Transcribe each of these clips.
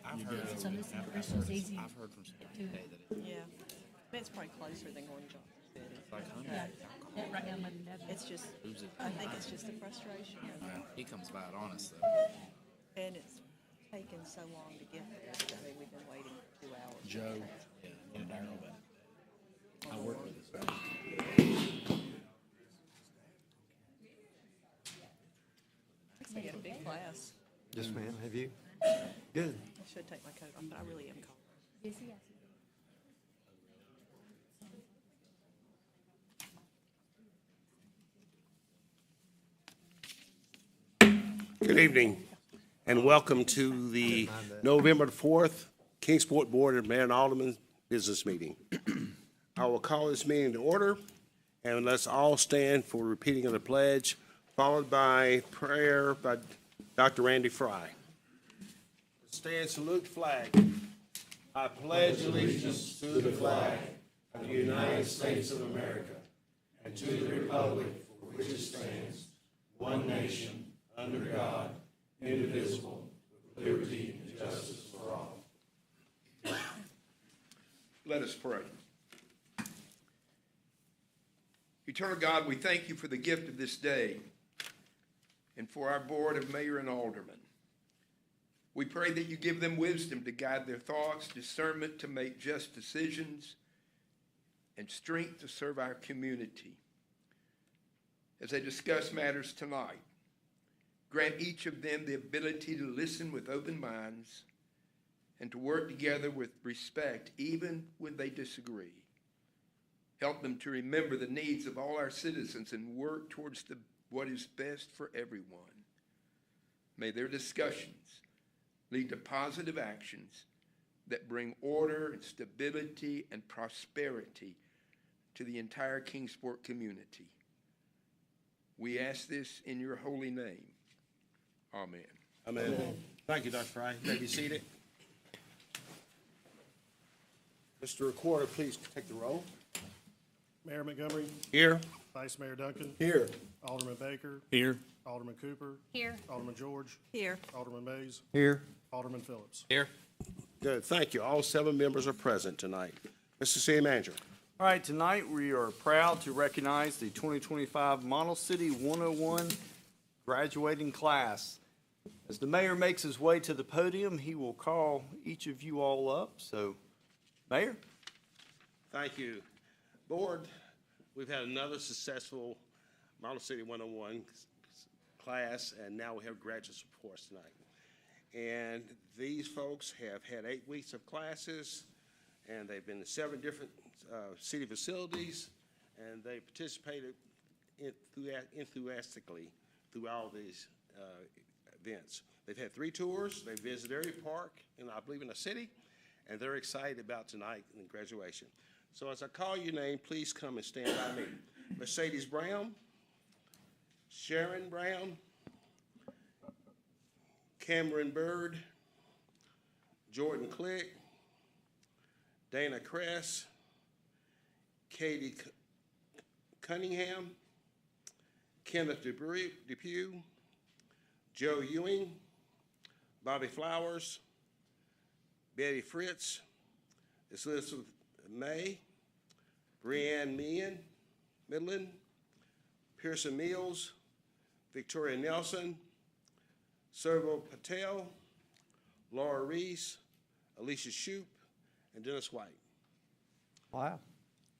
I've heard So listen, Bristol's easy. I've heard from some today that Yeah. It's probably closer than going to Johnson City. it's like 100. Yeah, that right now, maybe that's. It's just, I think it's just a frustration. He comes by it honest though. And it's taken so long to get there. I mean, we've been waiting for 2 hours. Joe, yeah, you know Daryl, but I work with this guy. I got a big class. Yes, ma'am. Have you? Good. I should take my coat off, but I really am cold. Busy, Good evening, and welcome to the November 4th Kingsport Board of Mayor and Alderman Business Meeting. I will call this meeting to order, and let's all stand for repeating of the pledge, followed by prayer by Dr. Randy Fry. Stand, salute the flag. I pledge allegiance to the flag of the United States of America and to the republic for which it stands, one nation, under God, indivisible, with liberty and justice for all. Let us pray. Eternal God, we thank you for the gift of this day and for our board of mayor and aldermen. We pray that you give them wisdom to guide their thoughts, discernment to make just decisions, and strength to serve our community. As they discuss matters tonight, grant each of them the ability to listen with open minds and to work together with respect even when they disagree. Help them to remember the needs of all our citizens and work towards what is best for everyone. May their discussions lead to positive actions that bring order and stability and prosperity to the entire Kingsport community. We ask this in your holy name. Amen. Amen. Thank you, Dr. Fry. You may be seated. Mr. Recorder, please take the roll. Mayor Montgomery, Here. Vice Mayor Duncan, Here. Alderman Baker, Here. Alderman Cooper, Here. Alderman George, Here. Alderman Mays, Here. Alderman Phillips. Here. Good, thank you. All 7 members are present tonight. Mr. City Manager. All right, tonight we are proud to recognize the 2025 Model City 101 graduating class. As the mayor makes his way to the podium, he will call each of you all up. So, Mayor? Thank you. Board, we've had another successful Model City 101 class, and now we have graduate supports tonight. And these folks have had 8 weeks of classes, and they've been in 7 different city facilities, and they participated enthusiastically through all these events. They've had 3 tours. They visited every park, and I believe in the city, and they're excited about tonight and graduation. So as I call your name, please come and stand by me. Mercedes Brown, Sharon Brown, Cameron Bird, Jordan Click, Dana Kress, Katie Cunningham, Kenneth Depew, Joe Ewing, Bobby Flowers, Betty Fritz, Elizabeth May, Brianne Midland, Pearson Mills, Victoria Nelson, Servo Patel, Laura Reese, Alicia Shoup, and Dennis White. Wow.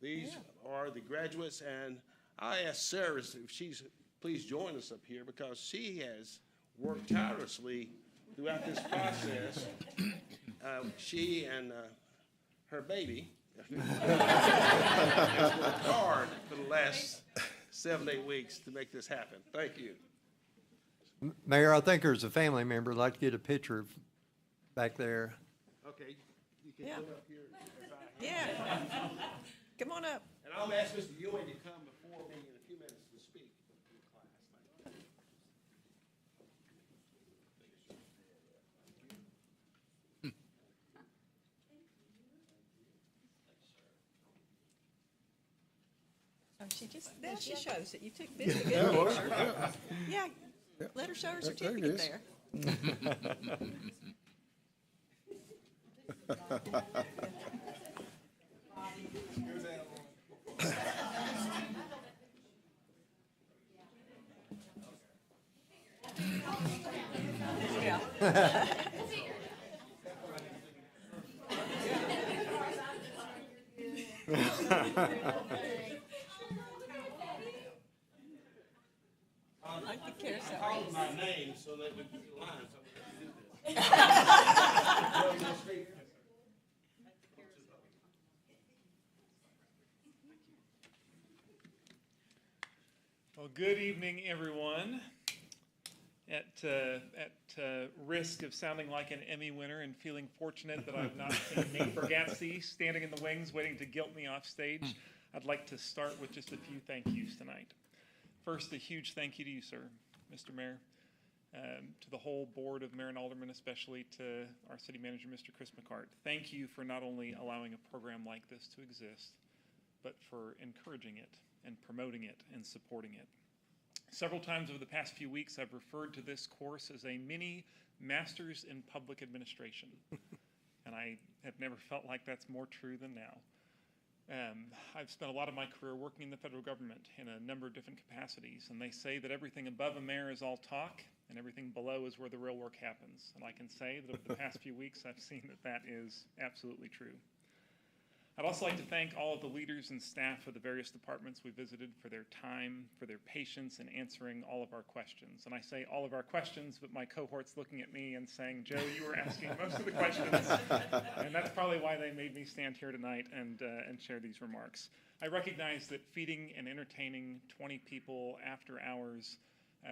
These are the graduates, and I asked Sarah if she's please join us up here because she has worked tirelessly throughout this process. She and her baby has worked hard for the last 7, 8 weeks to make this happen. Thank you. Mayor, I think there's a family member. I'd like to get a picture back there. Okay, you can Yeah. come up here. Yeah. Come on up. And I'll ask Mr. Ewing to come before me in a few minutes to speak to the class. Thank you. Oh, now she shows it. You took this a good picture. Yeah. Let her show her certificate there. I could care so. My name so that we can line. Well, good evening, everyone. At risk of sounding like an Emmy winner and feeling fortunate that I've not seen Nate Bargatze standing in the wings waiting to guilt me off stage, I'd like to start with just a few thank yous tonight. First, a huge thank you to you, sir, Mr. Mayor, to the whole board of mayor and aldermen, especially to our city manager, Mr. Chris McCart. Thank you for not only allowing a program like this to exist, but for encouraging it and promoting it and supporting it. Several times over the past few weeks, I've referred to this course as a mini Masters in Public Administration. And I have never felt like that's more true than now. I've spent a lot of my career working in the federal government in a number of different capacities, and they say that everything above a mayor is all talk, and everything below is where the real work happens. And I can say that over the past few weeks, I've seen that that is absolutely true. I'd also like to thank all of the leaders and staff of the various departments we visited for their time, for their patience in answering all of our questions. And I say all of our questions, but my cohort's looking at me and saying, Joe, you were asking most of the questions. And that's probably why they made me stand here tonight and share these remarks. I recognize that feeding and entertaining 20 people after hours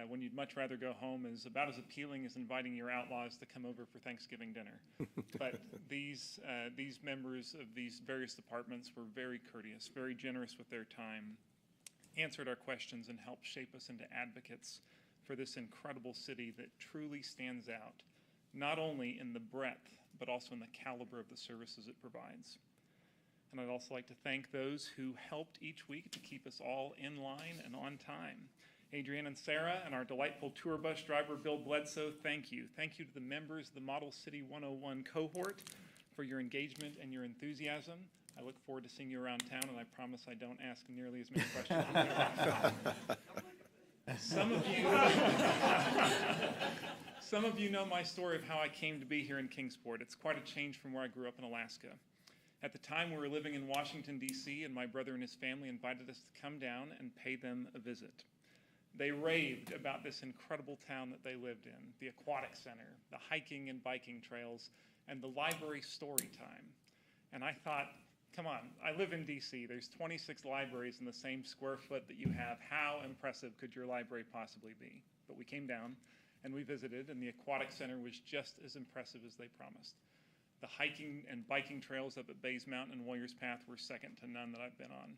when you'd much rather go home is about as appealing as inviting your outlaws to come over for Thanksgiving dinner. But these members of these various departments were very courteous, very generous with their time, answered our questions, and helped shape us into advocates for this incredible city that truly stands out, not only in the breadth, but also in the caliber of the services it provides. And I'd also like to thank those who helped each week to keep us all in line and on time. Adrienne and Sarah and our delightful tour bus driver, Bill Bledsoe, thank you. Thank you to the members of the Model City 101 cohort for your engagement and your enthusiasm. I look forward to seeing you around town, and I promise I don't ask nearly as many questions as Some of you know my story of how I came to be here in Kingsport. It's quite a change from where I grew up in Alaska. At the time, we were living in Washington, D.C., and my brother and his family invited us to come down and pay them a visit. They raved about this incredible town that they lived in, the aquatic center, the hiking and biking trails, and the library story time. And I thought, come on, I live in DC. There's 26 libraries in the same square foot that you have. How impressive could your library possibly be? But we came down and we visited, and the aquatic center was just as impressive as they promised. The hiking and biking trails up at Bays Mountain and Warriors Path were second to none that I've been on.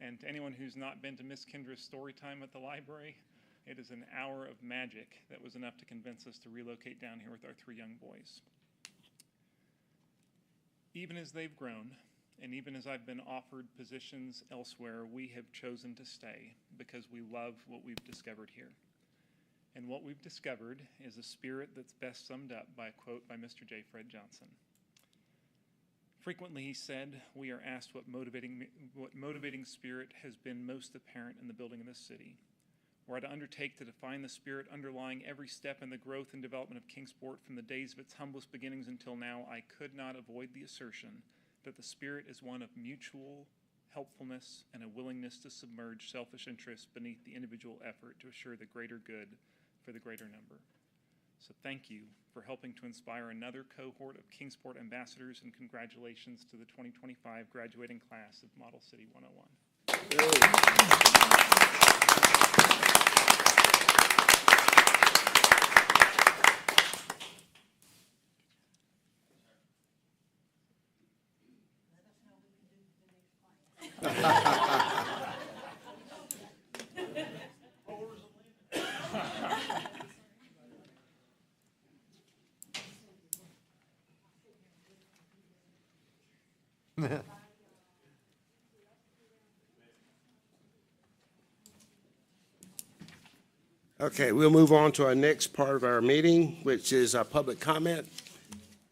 And to anyone who's not been to Miss Kendra's story time at the library, it is an hour of magic that was enough to convince us to relocate down here with our 3 young boys. Even as they've grown, and even as I've been offered positions elsewhere, we have chosen to stay because we love what we've discovered here. And what we've discovered is a spirit that's best summed up by a quote by Mr. J. Fred Johnson. Frequently, he said, we are asked what motivating spirit has been most apparent in the building of this city. Were I to undertake to define the spirit underlying every step in the growth and development of Kingsport from the days of its humblest beginnings until now, I could not avoid the assertion that the spirit is one of mutual helpfulness and a willingness to submerge selfish interests beneath the individual effort to assure the greater good for the greater number. So thank you for helping to inspire another cohort of Kingsport ambassadors, and congratulations to the 2025 graduating class of Model City 101. Okay, we'll move on to our next part of our meeting, which is our public comment.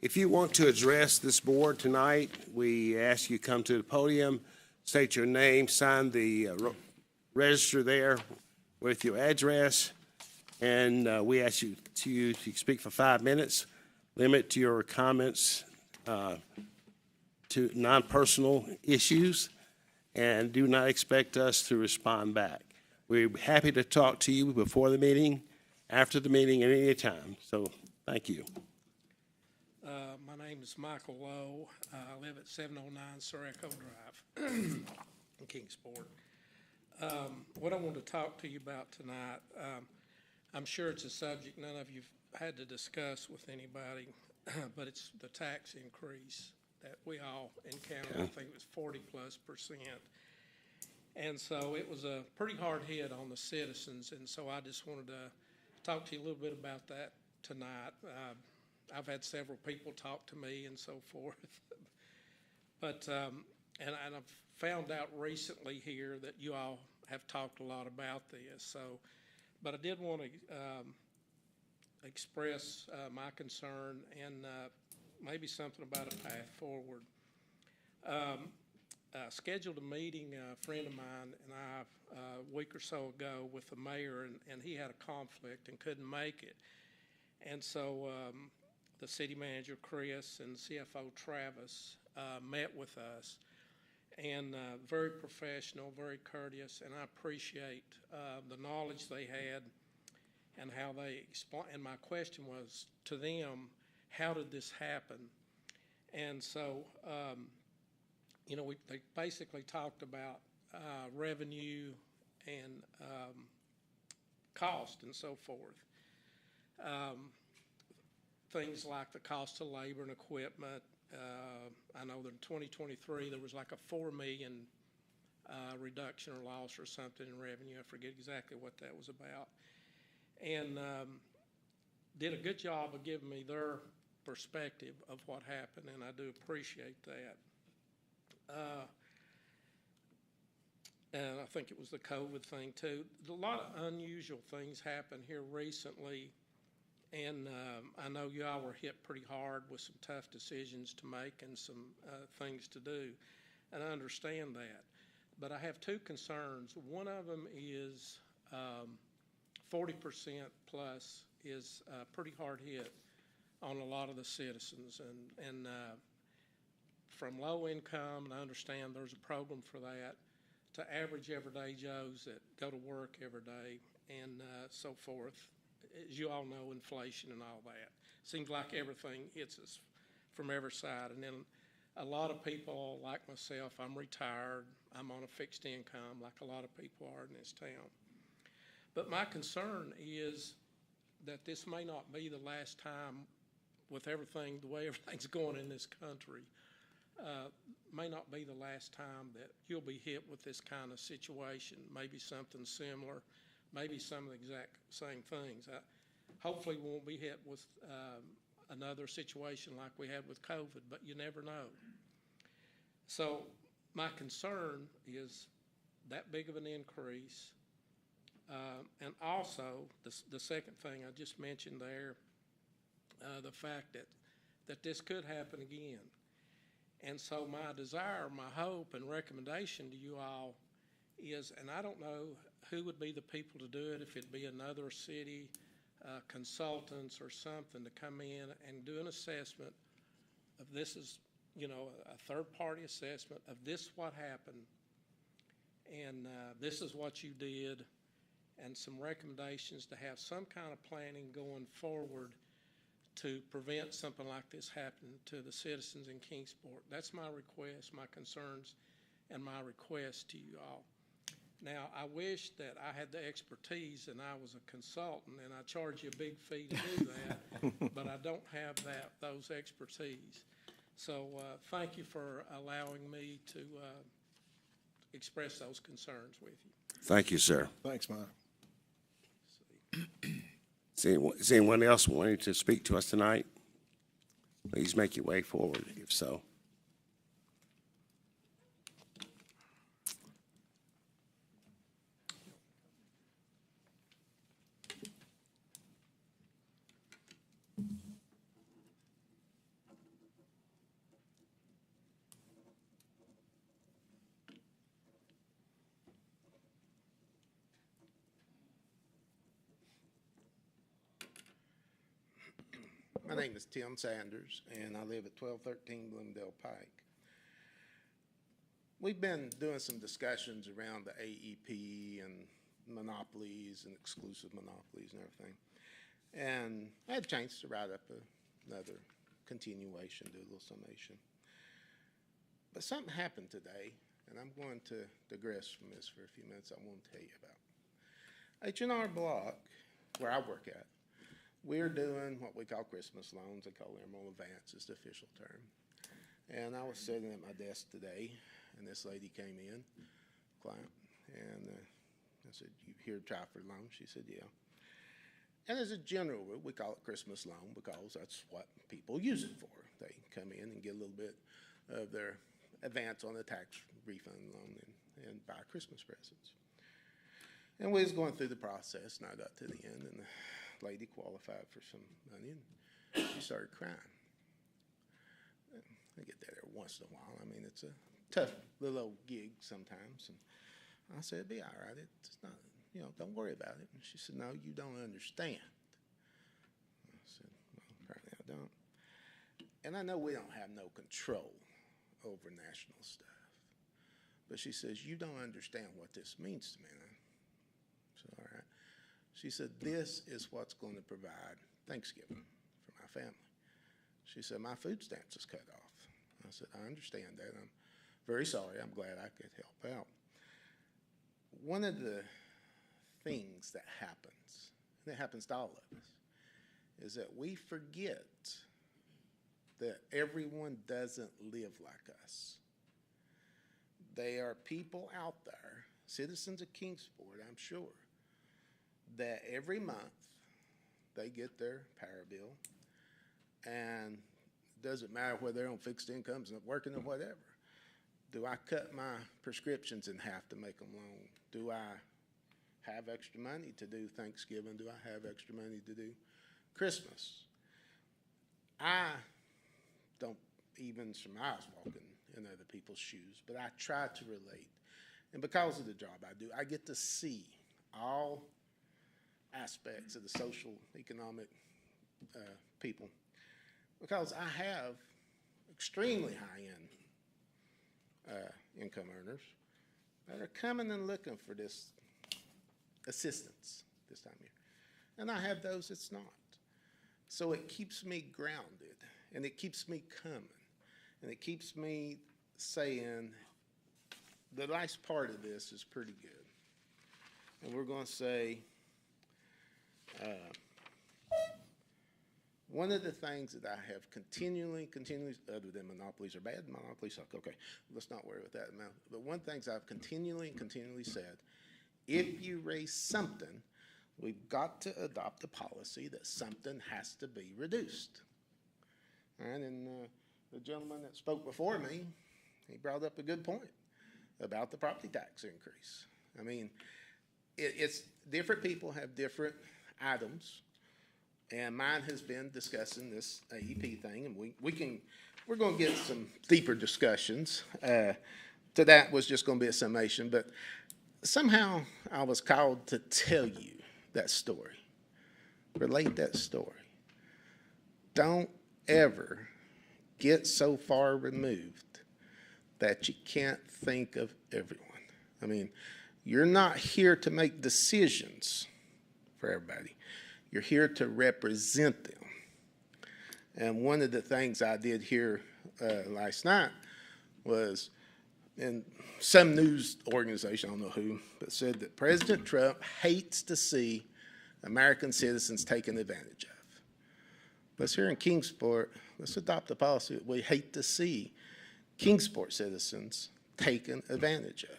If you want to address this board tonight, we ask you come to the podium, state your name, sign the register there with your address, and we ask you to speak for 5 minutes. Limit your comments to non-personal issues, and do not expect us to respond back. We're happy to talk to you before the meeting, after the meeting, at any time. So, thank you. My name is Michael Lowe. I live at 709 Sorrento Drive in Kingsport. What I want to talk to you about tonight, I'm sure it's a subject none of you've had to discuss with anybody, but it's the tax increase that we all encountered. I think it was 40+%. And so it was a pretty hard hit on the citizens, and so I just wanted to talk to you a little bit about that tonight. I've had several people talk to me and so forth. But, and I've found out recently here that you all have talked a lot about this. So, but I did want to express my concern and maybe something about a path forward. Scheduled a meeting, a friend of mine and I, a week or so ago with the mayor, and he had a conflict and couldn't make it. And so the city manager, Chris, and CFO, Travis, met with us, and very professional, very courteous, and I appreciate the knowledge they had and how they explained. And my question was to them, how did this happen? And so, you know, they basically talked about revenue and cost and so forth. Things like the cost of labor and equipment. I know that in 2023 there was like a $4 million reduction or loss or something in revenue. I forget exactly what that was about. And did a good job of giving me their perspective of what happened, and I do appreciate that. And I think it was the COVID thing too. A lot of unusual things happened here recently, and I know you all were hit pretty hard with some tough decisions to make and some things to do, and I understand that. But I have two concerns. One of them is 40% plus is a pretty hard hit on a lot of the citizens, and from low income, and I understand there's a program for that, to average everyday Joes that go to work every day and so forth. As you all know, inflation and all that. Seems like everything hits us from every side. And then a lot of people like myself, I'm retired, I'm on a fixed income like a lot of people are in this town. But my concern is that this may not be the last time with everything, the way everything's going in this country, may not be the last time that you'll be hit with this kind of situation, maybe something similar, maybe some of the exact same things. Hopefully we won't be hit with another situation like we had with COVID, but you never know. So my concern is that big of an increase. And also, the second thing I just mentioned there, the fact that this could happen again. And so my desire, my hope, and recommendation to you all is, and I don't know who would be the people to do it, if it'd be another city, consultants or something to come in and do an assessment of this is, you know, a third-party assessment of this what happened, and this is what you did, and some recommendations to have some kind of planning going forward to prevent something like this happening to the citizens in Kingsport. That's my request, my concerns, and my request to you all. Now, I wish that I had the expertise and I was a consultant and I charge you a big fee to do that, but I don't have those expertise. So thank you for allowing me to express those concerns with you. Thank you, sir. Thanks, Mike. Is anyone else wanting to speak to us tonight? Please make your way forward, if so. name is Tim Sanders, and I live at 1213 Bloomingdale Pike. We've been doing some discussions around the AEP and monopolies and exclusive monopolies and everything. And I had a chance to write up another continuation, do a little summation. But something happened today, and I'm going to digress from this for a few minutes. I want to tell you about H&R Block, where I work at. We're doing what we call Christmas loans. They call Emerald Advance is the official term. And I was sitting at my desk today, and this lady came in, client, and I said, "You here to try for a loan?" She said, "Yeah." And as a general rule, we call it Christmas loan because that's what people use it for. They come in and get a little bit of their advance on the tax refund loan and buy Christmas presents. And we was going through the process, and I got to the end, and the lady qualified for some money, and she started crying. I get that every once in a while. I mean, it's a tough little old gig sometimes. And I said, "It'll be all right. It's not, don't worry about it." And she said, "No, you don't understand." I said, "Well, apparently I don't." And I know we don't have no control over national stuff. But she says, "You don't understand what this means to me." And I said, "All right." She said, "This is what's going to provide Thanksgiving for my family." She said, "My food stamps is cut off." I said, "I understand that. I'm very sorry. I'm glad I could help out." One of the things that happens, and it happens to all of us, is that we forget that everyone doesn't live like us. There are people out there, citizens of Kingsport, I'm sure, that every month they get their power bill, and it doesn't matter whether they're on fixed incomes and working or whatever. Do I cut my prescriptions in half to make them long? Do I have extra money to do Thanksgiving? Do I have extra money to do Christmas? I don't even surmise walking in other people's shoes, but I try to relate. And because of the job I do, I get to see all aspects of the social, economic people, because I have extremely high-end income earners that are coming and looking for this assistance this time of year. And I have those that's not. So it keeps me grounded, and it keeps me coming, and it keeps me saying the last part of this is pretty good. And we're going to say, one of the things that I have continually, other than monopolies are bad, monopolies suck, okay, let's not worry about that amount. But one thing I've continually said, if you raise something, we've got to adopt a policy that something has to be reduced. All right, and the gentleman that spoke before me, he brought up a good point about the property tax increase. I mean, it's different people have different items. And mine has been discussing this AEP thing, and we're going to get some deeper discussions. To that was just going to be a summation, but somehow I was called to tell you that story, relate that story. Don't ever get so far removed that you can't think of everyone. I mean, you're not here to make decisions for everybody. You're here to represent them. And one of the things I did here last night was, in some news organization, I don't know who, but said that President Trump hates to see American citizens taken advantage of. Let's here in Kingsport, let's adopt a policy that we hate to see Kingsport citizens taken advantage of.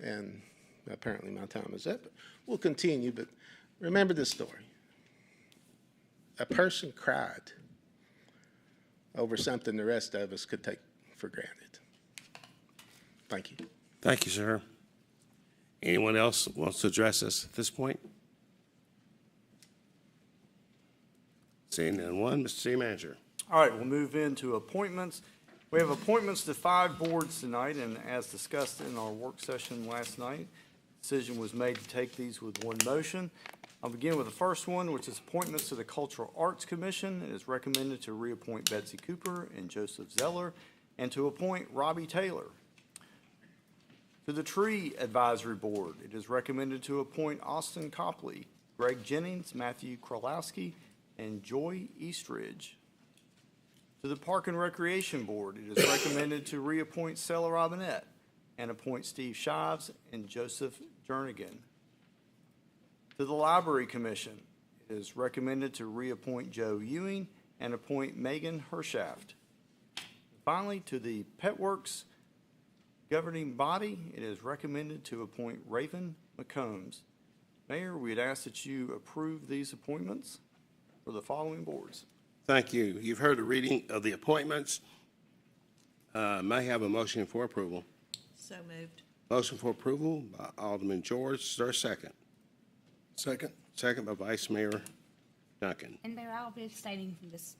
And apparently my time is up. We'll continue, but remember this story. A person cried over something the rest of us could take for granted. Thank you. Thank you, sir. Anyone else wants to address us at this point? Seeing none, Mr. City Manager. All right, we'll move into appointments. We have appointments to 5 boards tonight, and as discussed in our work session last night, decision was made to take these with one motion. I'll begin with the first one, which is appointments to the Cultural Arts Commission. It is recommended to reappoint Betsy Cooper and Joseph Zeller, and to appoint Robbie Taylor. To the Tree Advisory Board, it is recommended to appoint Austin Copley, Greg Jennings, Matthew Krolowski, and Joy Eastridge. To the Park and Recreation Board, it is recommended to reappoint Stella Robinette and appoint Steve Shives and Joseph Jernigan. To the Library Commission, it is recommended to reappoint Joe Ewing and appoint Megan Hershaft. Finally, to the Pet Works governing body, it is recommended to appoint Raven McCombs. Mayor, we'd ask that you approve these appointments for the following boards. Thank you. You've heard the reading of the appointments. May I have a motion for approval? So moved. Motion for approval by Alderman George. Is there a second? Second. Second by Vice Mayor Duncan. And Mayor, I'll be abstaining from this.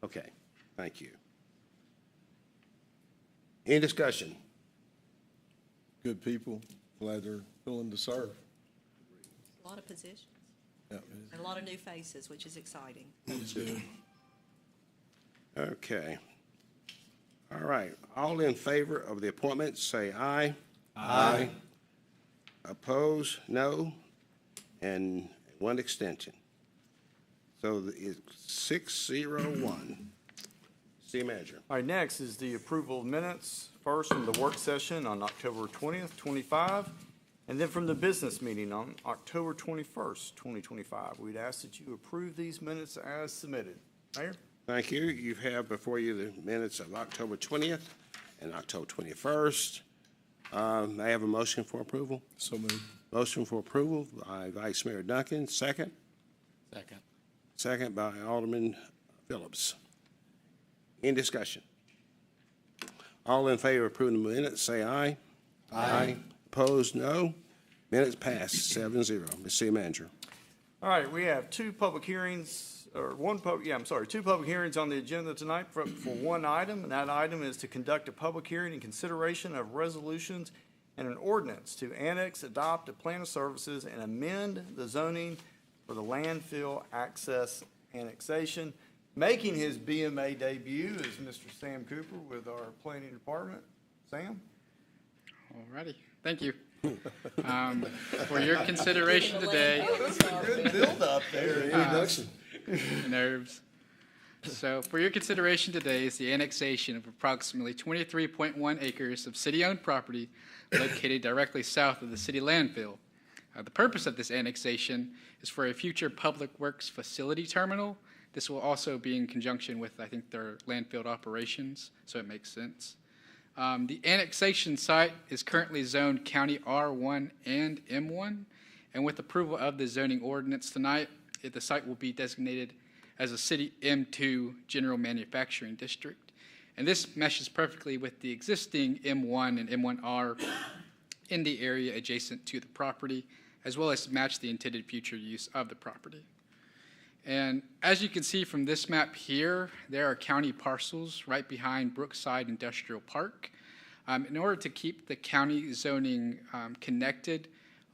Okay, thank you. Any discussion? Good people, glad they're willing to serve. A lot of positions Yeah, and a lot of new faces, which is exciting. it's good. Okay. All right, all in favor of the appointment, say aye. Aye. Oppose, no, and one extension. So it's 601. City Manager. All right, next is the approval of minutes, first from the work session on October 20th, 25, and then from the business meeting on October 21st, 2025. We'd ask that you approve these minutes as submitted. Mayor? Thank you. You have before you the minutes of October 20th and October 21st. May I have a motion for approval? So moved. Motion for approval by Vice Mayor Duncan, second. Second. Second by Alderman Phillips. Any discussion? All in favor of approving the minutes, say aye. Aye. Opposed, no. Minutes passed, 7-0. Ms. City Manager. All right, we have two public hearings on the agenda tonight for one item, and that item is to conduct a public hearing in consideration of resolutions and an ordinance to annex, adopt a plan of services, and amend the zoning for the landfill access annexation. Making his BMA debut is Mr. Sam Cooper with our planning department. Sam? All righty, thank you. For your consideration today. Good build-up there. Introduction. Nerves. So for your consideration today is the annexation of approximately 23.1 acres of city-owned property located directly south of the city landfill. The purpose of this annexation is for a future public works facility terminal. This will also be in conjunction with, I think, their landfill operations, so it makes sense. The annexation site is currently zoned County R1 and M1, and with approval of the zoning ordinance tonight, the site will be designated as a City M2 General Manufacturing District. And this meshes perfectly with the existing M1 and M1R in the area adjacent to the property, as well as match the intended future use of the property. And as you can see from this map here, there are county parcels right behind Brookside Industrial Park. In order to keep the county zoning connected,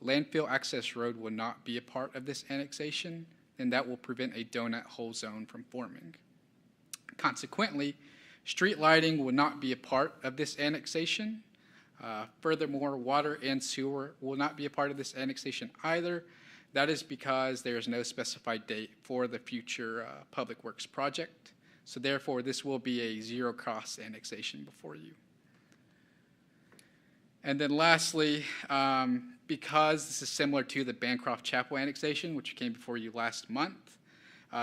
landfill access road will not be a part of this annexation, and that will prevent a donut hole zone from forming. Consequently, street lighting will not be a part of this annexation. Furthermore, water and sewer will not be a part of this annexation either. That is because there is no specified date for the future public works project. So therefore, this will be a zero-cost annexation before you. And then lastly, because this is similar to the Bancroft Chapel annexation, which came before you last month,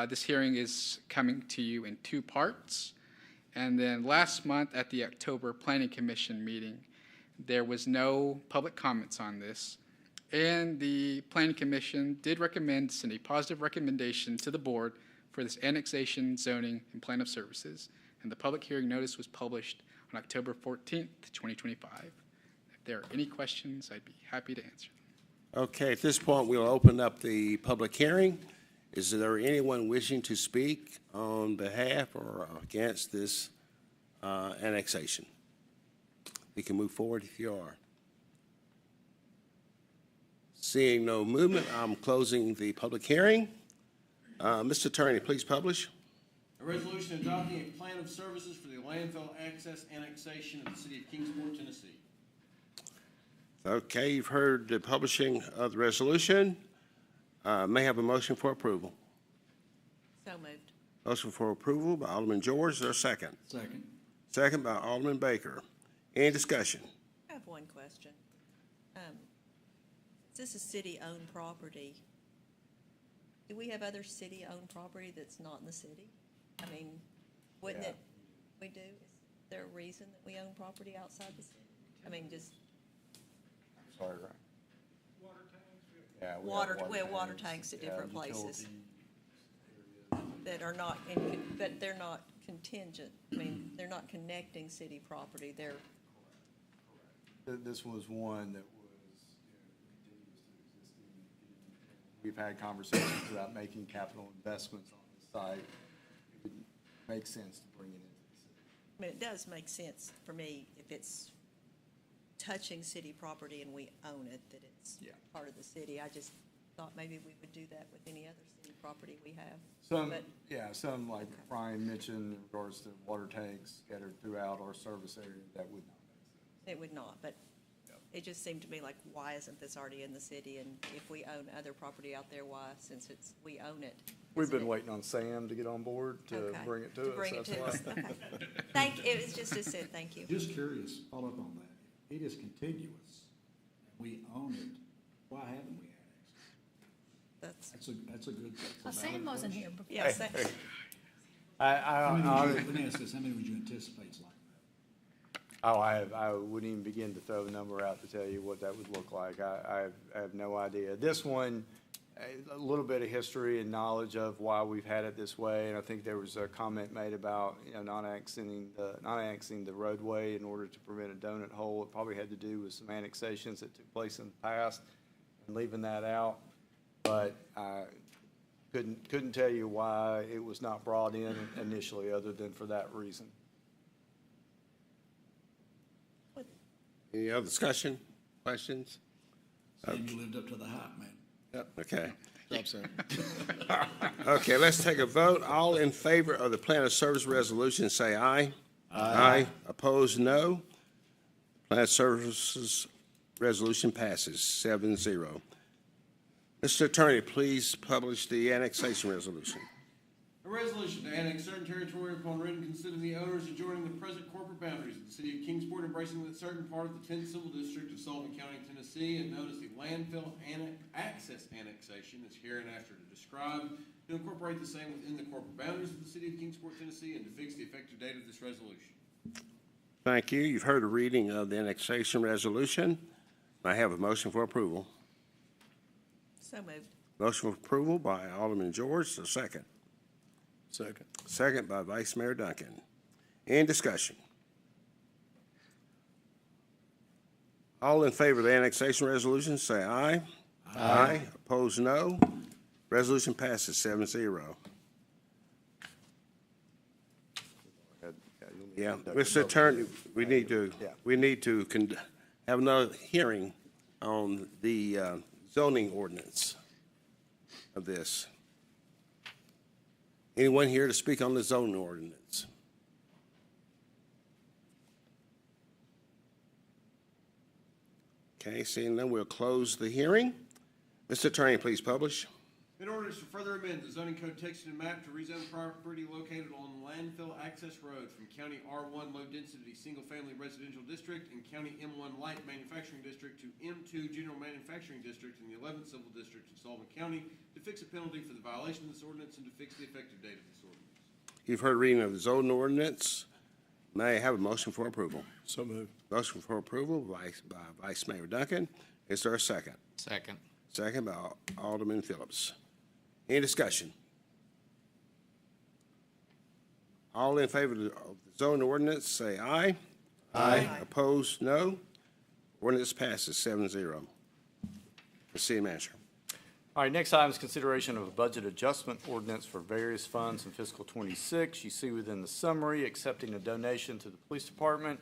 this hearing is coming to you in two parts. And then last month at the October Planning Commission meeting, there was no public comments on this. And the Planning Commission did recommend, send a positive recommendation to the board for this annexation, zoning, and plan of services. And the public hearing notice was published on October 14th, 2025. If there are any questions, I'd be happy to answer them. Okay, at this point, we'll open up the public hearing. Is there anyone wishing to speak on behalf or against this annexation? We can move forward if you are. Seeing no movement, I'm closing the public hearing. Mr. Attorney, please publish. A resolution adopting a plan of services for the landfill access annexation of the city of Kingsport, Tennessee. Okay, you've heard the publishing of the resolution. May I have a motion for approval. So moved. Motion for approval by Alderman George. Is there a second? Second. Second by Alderman Baker. Any discussion? I have one question. This is city-owned property. Do we have other city-owned property that's not in the city? I mean, wouldn't it, we do? Is there a reason that we own property outside the city? I mean, just Sorry, right? Yeah, we have water tanks at different places that are not but they're not contingent. I mean, they're not connecting city property. They're, This was one that was, continuous to existing. We've had conversations about making capital investments on this site. It would make sense to bring it into the city. I mean, it does make sense for me if it's touching city property and we own it, that it's part of the city. I just thought maybe we would do that with any other city property we have. Some like Brian mentioned in regards to water tanks scattered throughout our service area, that would not make sense. It would not, but it just seemed to me like, why isn't this already in the city? And if we own other property out there, why, since we own it? We've been waiting on Sam to get on board to bring it to us. That's why. Okay. It was just a said, thank you. Just curious, follow up on that. It is contiguous, and we own it. Why haven't we annexed it? That's a good. Well, Sam wasn't here before. Yes. Let me ask this, how many would you anticipate is like that? I wouldn't even begin to throw a number out to tell you what that would look like. I have no idea. This one, a little bit of history and knowledge of why we've had it this way, and I think there was a comment made about, not annexing the roadway in order to prevent a donut hole. It probably had to do with some annexations that took place in the past and leaving that out. But I couldn't tell you why it was not brought in initially, other than for that reason. Any other discussion, questions? Sam, you lived up to the hype, man. Yep, okay. Stop, Sam. Okay, let's take a vote. All in favor of the plan of service resolution, say aye. Aye. Opposed, no. Plan of services resolution passes 7-0. Mr. Attorney, please publish the annexation resolution. A resolution to annex certain territory upon written consent of the owners adjoining the present corporate boundaries of the city of Kingsport, embracing a certain part of the 10th Civil District of Sullivan County, Tennessee, and known as the landfill access annexation, is hereinafter described, to incorporate the same within the corporate boundaries of the city of Kingsport, Tennessee, and to fix the effective date of this resolution. Thank you. You've heard a reading of the annexation resolution. I have a motion for approval. So moved. Motion for approval by Alderman George, a second. Second. Second by Vice Mayor Duncan. Any discussion? All in favor of the annexation resolution, say aye. Aye. Opposed, no. Resolution passes 7-0. Yeah, Mr. Attorney, we need to have another hearing on the zoning ordinance of this. Anyone here to speak on the zoning ordinance? Okay, seeing none, we'll close the hearing. Mr. Attorney, please publish. In order to further amend the zoning code text and map to rezone property located on landfill access road from County R1 Low Density Single Family Residential District and County M1 Light Manufacturing District to M2 General Manufacturing District in the 11th Civil District of Sullivan County, to fix a penalty for the violation of this ordinance and to fix the effective date of this ordinance. You've heard reading of the zoning ordinance. May I have a motion for approval? So moved. Motion for approval by Vice Mayor Duncan. Is there a second? Second. Second by Alderman Phillips. Any discussion? All in favor of the zoning ordinance, say aye. Aye. Opposed, no. Ordinance passes 7-0. The city manager. All right, next item is consideration of a budget adjustment ordinance for various funds in fiscal '26. You see within the summary, accepting a donation to the police department,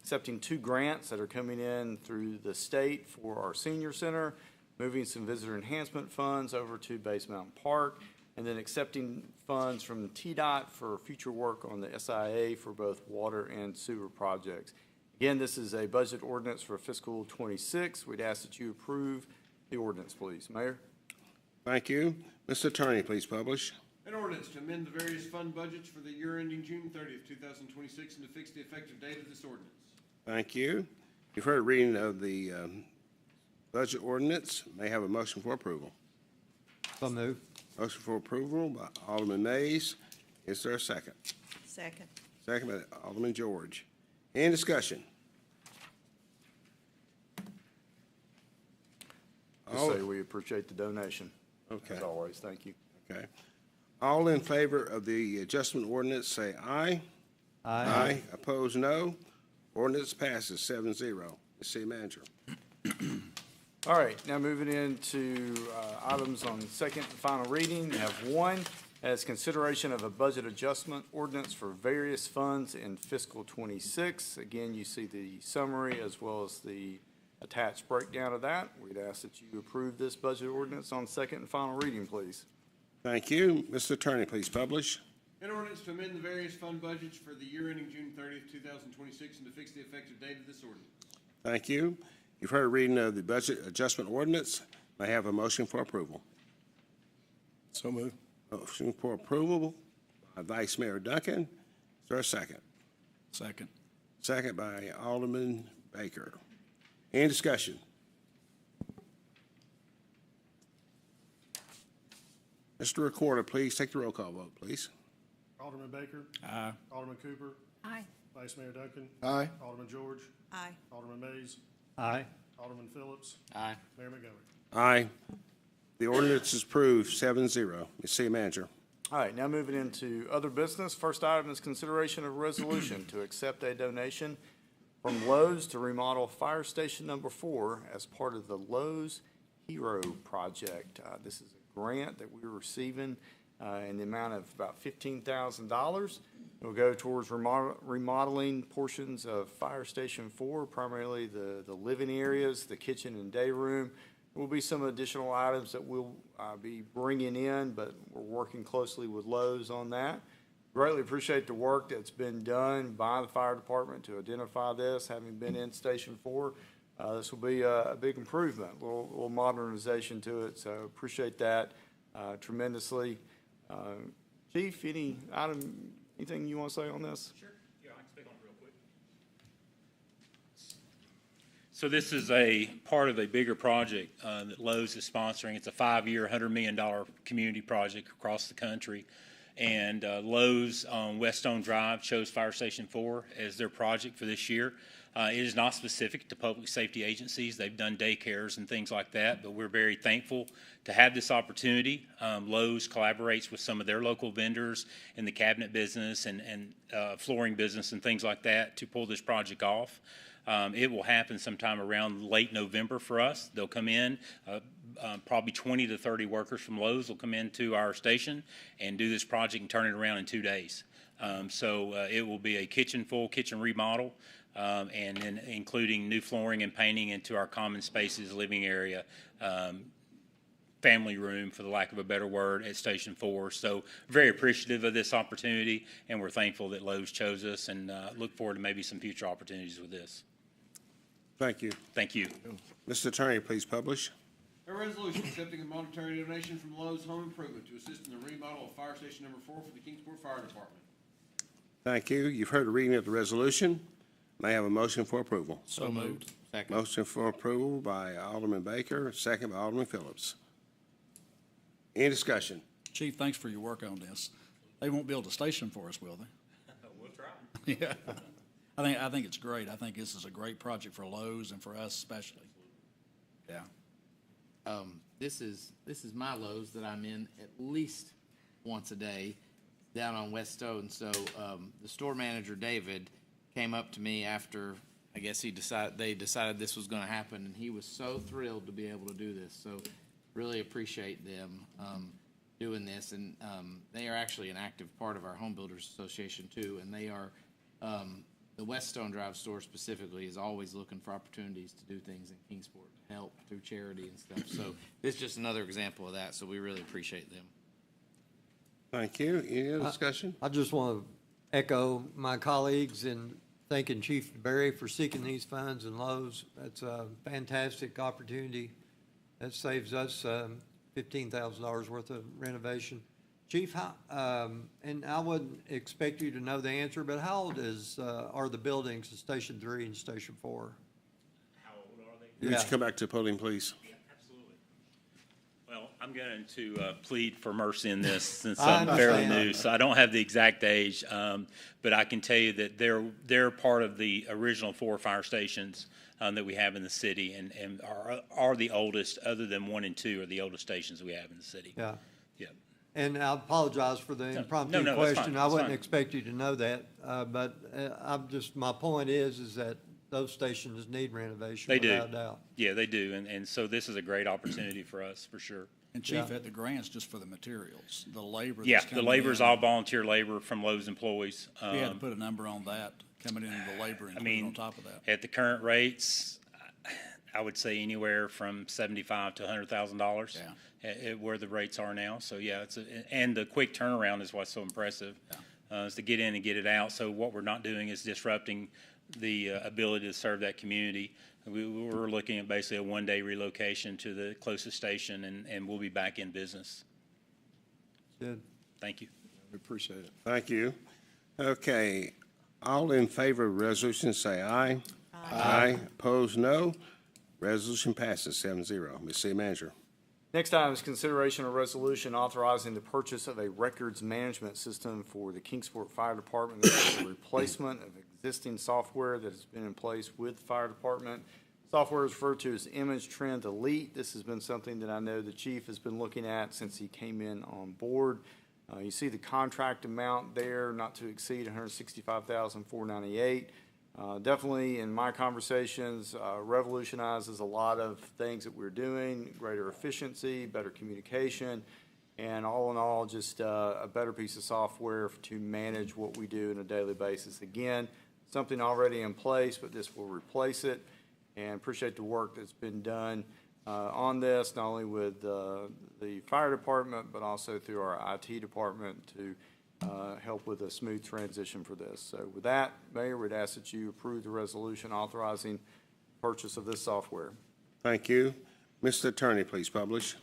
accepting 2 grants that are coming in through the state for our senior center, moving some visitor enhancement funds over to Base Mountain Park, and then accepting funds from TDOT for future work on the SIA for both water and sewer projects. Again, this is a budget ordinance for fiscal '26. We'd ask that you approve the ordinance, please. Mayor? Thank you. Mr. Attorney, please publish. An ordinance to amend the various fund budgets for the year ending June 30th, 2026, and to fix the effective date of this ordinance. Thank you. You've heard a reading of the budget ordinance. May I have a motion for approval. So move. Motion for approval by Alderman Mays. Is there a second? Second. Second by Alderman George. Any discussion? Just say we appreciate the donation. Okay. As always, thank you. Okay. All in favor of the adjustment ordinance, say aye. Aye. Opposed, no. Ordinance passes 7-0. The city manager. All right, now moving into items on second and final reading. We have one as consideration of a budget adjustment ordinance for various funds in fiscal '26. Again, you see the summary as well as the attached breakdown of that. We'd ask that you approve this budget ordinance on second and final reading, please. Thank you. Mr. Attorney, please publish. An ordinance to amend the various fund budgets for the year ending June 30th, 2026, and to fix the effective date of this ordinance. Thank you. You've heard a reading of the budget adjustment ordinance. May I have a motion for approval? So moved. Motion for approval by Vice Mayor Duncan. Is there a second? Second. Second by Alderman Baker. Any discussion? Mr. Recorder, please take the roll call vote, please. Alderman Baker. Aye. Alderman Cooper. Aye. Vice Mayor Duncan. Aye. Alderman George. Aye. Alderman Mays. Aye. Alderman Phillips. Aye. Mayor Montgomery. Aye. The ordinance is approved 7-0. Ms. City Manager. All right, now moving into other business. First item is consideration of resolution to accept a donation from Lowe's to remodel Fire Station Number 4 as part of the Lowe's Hero Project. This is a grant that we're receiving in the amount of about $15,000. It will go towards remodeling portions of Fire Station 4, primarily the living areas, the kitchen and day room. There will be some additional items that we'll be bringing in, but we're working closely with Lowe's on that. Greatly appreciate the work that's been done by the fire department to identify this, having been in Station 4. This will be a big improvement, a little modernization to it, so appreciate that tremendously. Chief, anything you want to say on this? Sure. Yeah, I can speak on it real quick. So this is a part of a bigger project that Lowe's is sponsoring. It's a 5-year, $100 million community project across the country. And Lowe's on Weststone Drive chose Fire Station 4 as their project for this year. It is not specific to public safety agencies. They've done daycares and things like that, but we're very thankful to have this opportunity. Lowe's collaborates with some of their local vendors in the cabinet business and flooring business and things like that to pull this project off. It will happen sometime around late November for us. They'll come in, probably 20 to 30 workers from Lowe's will come into our station and do this project and turn it around in 2 days. So it will be a full kitchen remodel, and then including new flooring and painting into our common spaces, living area, family room, for the lack of a better word, at Station 4. So very appreciative of this opportunity, and we're thankful that Lowe's chose us, and look forward to maybe some future opportunities with this. Thank you. Thank you. Mr. Attorney, please publish. A resolution accepting a monetary donation from Lowe's Home Improvement to assist in the remodel of Fire Station Number 4 for the Kingsport Fire Department. Thank you. You've heard a reading of the resolution. May I have a motion for approval? So moved. Second. Motion for approval by Alderman Baker, second by Alderman Phillips. Any discussion? Chief, thanks for your work on this. They won't build a station for us, will they? We'll try. Yeah. I think it's great. I think this is a great project for Lowe's and for us especially. Yeah. This is my Lowe's that I'm in at least once a day down on West Stone. So the store manager, David, came up to me after, I guess they decided this was going to happen, and he was so thrilled to be able to do this. So really appreciate them doing this. And they are actually an active part of our Home Builders Association too, and they are the West Stone Drive store specifically is always looking for opportunities to do things in Kingsport, to help through charity and stuff. So this is just another example of that, so we really appreciate them. Thank you. Any other discussion? I just want to echo my colleagues in thanking Chief Berry for seeking these funds and Lowe's. That's a fantastic opportunity. That saves us $15,000 worth of renovation. Chief, and I wouldn't expect you to know the answer, but how old are the buildings in Station 3 and Station 4? How old are they? Would you come back to the podium, please? Yeah, absolutely. Well, I'm going to plead for mercy in this since I I'm fairly understand. new, so I don't have the exact age, but I can tell you that they're part of the original 4 fire stations that we have in the city, and are the oldest, other than 1 and 2 are the oldest stations we have in the city. Yeah. Yeah. And I apologize for the impromptu no, that's question. fine, I that's wouldn't fine. expect you to know that, but my point is that those stations need renovation They do. without a doubt. Yeah, they do, and so this is a great opportunity for us, for sure. And Chief, Yeah. at the grants, just for the materials, the labor. Yeah, that's the coming labor is in, all volunteer labor from Lowe's employees. We had to put a number on that, coming into the labor I included mean, on top of that. at the current rates, I would say anywhere from $75,000 to $100,000. At where the rates are now. So yeah, and the quick turnaround is what's so impressive, is to get in and get it out. So what we're not doing is disrupting the ability to serve that community. We're looking at basically a 1-day relocation to the closest station, and we'll be back in business. Good. Thank you. We appreciate it. Thank you. Okay, all in favor of the resolution, say aye. Aye. Opposed, no. Resolution passes 7-0. Ms. City Manager. Next item is consideration of resolution authorizing the purchase of a records management system for the Kingsport Fire Department. This is a replacement of existing software that has been in place with the fire department. Software is referred to as Image Trend Elite. This has been something that I know the chief has been looking at since he came in on board. You see the contract amount there, not to exceed $165,498. Definitely, in my conversations, revolutionizes a lot of things that we're doing, greater efficiency, better communication, and all in all, just a better piece of software to manage what we do on a daily basis. Again, something already in place, but this will replace it, and appreciate the work that's been done on this, not only with the fire department, but also through our IT department to help with a smooth transition for this. So with that, Mayor, we'd ask that you approve the resolution authorizing purchase of this software. Thank you. Mr. Attorney, please publish.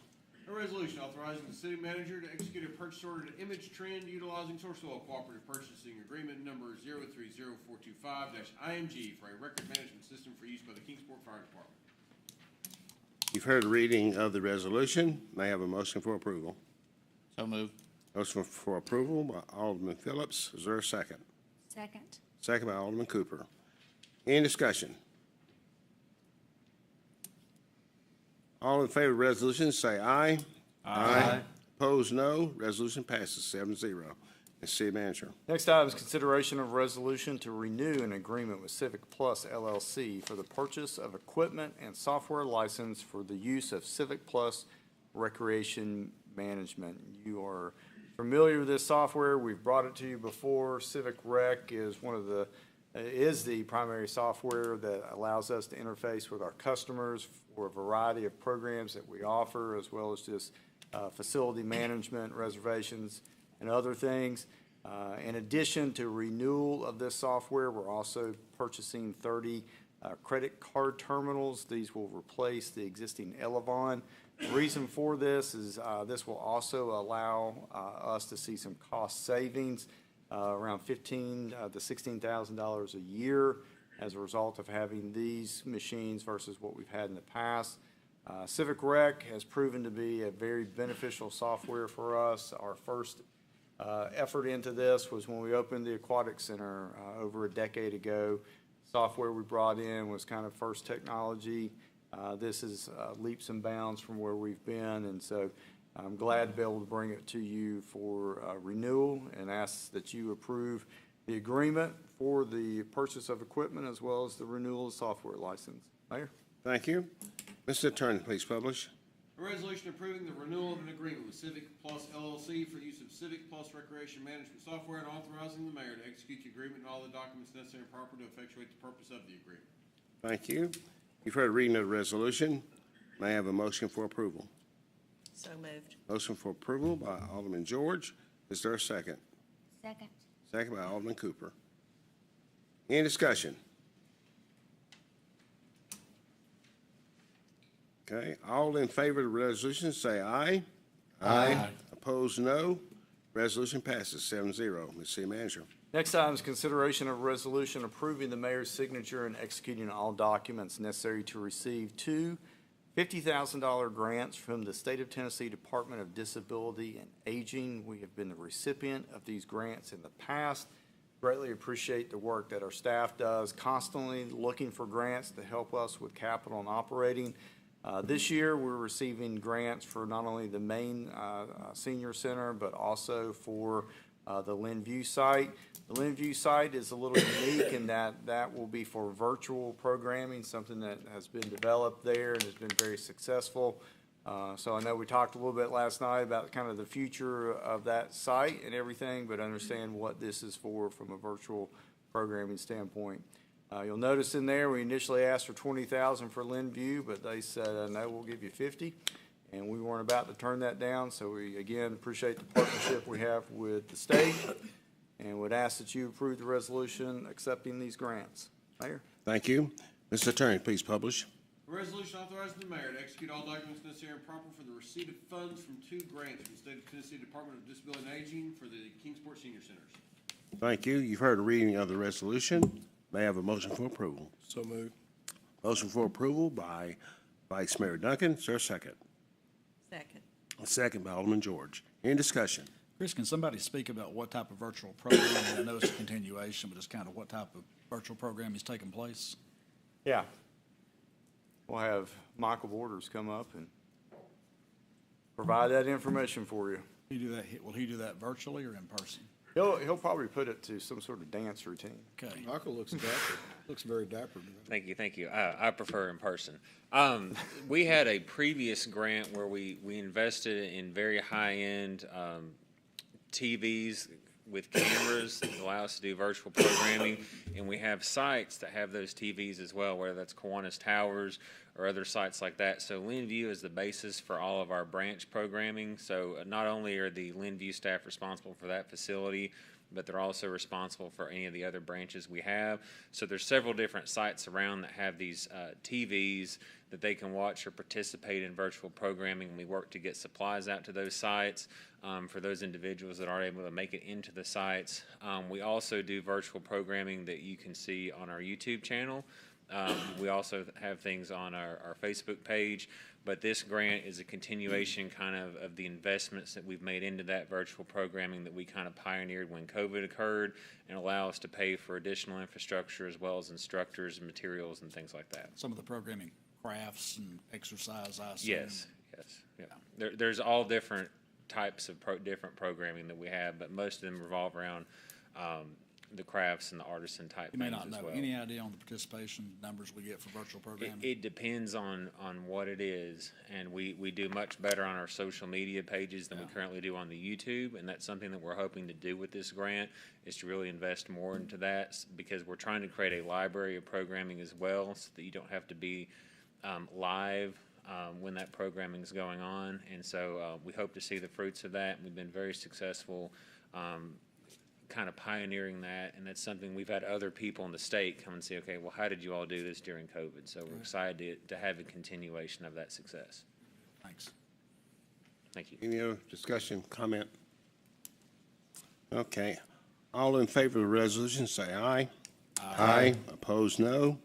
A resolution authorizing the city manager to execute a purchase order to Image Trend utilizing Sourcewell Cooperative Purchasing Agreement number 030425-IMG for a record management system for use by the Kingsport Fire Department. You've heard the reading of the resolution. May I have a motion for approval? So moved. Motion for approval by Alderman Phillips. Is there a second? Second. Second by Alderman Cooper. Any discussion? All in favor of the resolution, say aye. Aye. Opposed, no. Resolution passes 7-0. Ms. City Manager. Next item is consideration of resolution to renew an agreement with Civic Plus LLC for the purchase of equipment and software license for the use of Civic Plus Recreation Management. You are familiar with this software. We've brought it to you before. Civic Rec is the primary software that allows us to interface with our customers for a variety of programs that we offer, as well as just facility management, reservations, and other things. In addition to renewal of this software, we're also purchasing 30 credit card terminals. These will replace the existing Elevon. The reason for this is this will also allow us to see some cost savings, around $15,000 to $16,000 a year as a result of having these machines versus what we've had in the past. Civic Rec has proven to be a very beneficial software for us. Our first effort into this was when we opened the Aquatic Center over a decade ago. Software we brought in was kind of first technology. This is leaps and bounds from where we've been, and so I'm glad to be able to bring it to you for renewal and ask that you approve the agreement for the purchase of equipment as well as the renewal of software license. Mayor? Thank you. Mr. Attorney, please publish. A resolution approving the renewal of an agreement with Civic Plus LLC for the use of Civic Plus recreation management software and authorizing the mayor to execute the agreement and all the documents necessary and proper to effectuate the purpose of the agreement. Thank you. You've heard the reading of the resolution. May I have a motion for approval? So moved. Motion for approval by Alderman George. Is there a second? Second. Second by Alderman Cooper. Any discussion? Okay, all in favor of the resolution, say aye. Aye. Opposed, no. Resolution passes 7-0. Ms. City Manager. Next item is consideration of a resolution approving the mayor's signature and executing all documents necessary to receive two $50,000 grants from the State of Tennessee Department of Disability and Aging. We have been the recipient of these grants in the past. Greatly appreciate the work that our staff does, constantly looking for grants to help us with capital and operating. This year, we're receiving grants for not only the main senior center, but also for the Linview site. The Linview site is a little unique in that will be for virtual programming, something that has been developed there and has been very successful. So I know we talked a little bit last night about kind of the future of that site and everything, but understand what this is for from a virtual programming standpoint. You'll notice in there, we initially asked for $20,000 for Linview, but they said, no, we'll give you $50,000. And we weren't about to turn that down, so we, again, appreciate the partnership we have with the state and would ask that you approve the resolution accepting these grants. Mayor? Thank you. Mr. Attorney, please publish. A resolution authorizing the mayor to execute all documents necessary and proper for the receipt of funds from two grants from the State of Tennessee Department of Disability and Aging for the Kingsport Senior Centers. Thank you. You've heard the reading of the resolution. May I have a motion for approval? So moved. Motion for approval by Vice Mayor Duncan. Is there a second? Second. A second by Alderman George. Any discussion? Chris, can somebody speak about what type of virtual programming? I know it's a continuation, but it's kind of what type of virtual programming is taking place? Yeah. We'll have Michael Borders come up and provide that information for you. Will he do that virtually or in person? He'll probably put it to some sort of dance routine. Okay. Michael looks dapper. Looks very dapper to me. Thank you. I prefer in person. We had a previous grant where we invested in very high-end TVs with cameras that allow us to do virtual programming, and we have sites that have those TVs as well, whether that's Kiwanis Towers or other sites like that. So Linview is the basis for all of our branch programming. So not only are the Linview staff responsible for that facility, but they're also responsible for any of the other branches we have. So there's several different sites around that have these TVs that they can watch or participate in virtual programming. We work to get supplies out to those sites for those individuals that aren't able to make it into the sites. We also do virtual programming that you can see on our YouTube channel. We also have things on our Facebook page, but this grant is a continuation kind of the investments that we've made into that virtual programming that we kind of pioneered when COVID occurred, and allow us to pay for additional infrastructure as well as instructors and materials and things like that. Some of the programming, crafts and exercise, I assume. Yes. Yeah. There's all different types of different programming that we have, but most of them revolve around the crafts and the artisan type You may things not as know well. any idea on the participation numbers we get for virtual programming? It depends on what it is, and we do much better on our social media pages than we currently do on the YouTube, and that's something that we're hoping to do with this grant, is to really invest more into that, because we're trying to create a library of programming as well, so that you don't have to be live when that programming is going on. And so we hope to see the fruits of that, and we've been very successful kind of pioneering that, and that's something we've had other people in the state come and say, okay, well, how did you all do this during COVID? So we're excited to have a continuation of that success. Thanks. Thank you. Any other discussion, comment? Okay. All in favor of the resolution, say aye. Aye. Opposed, no.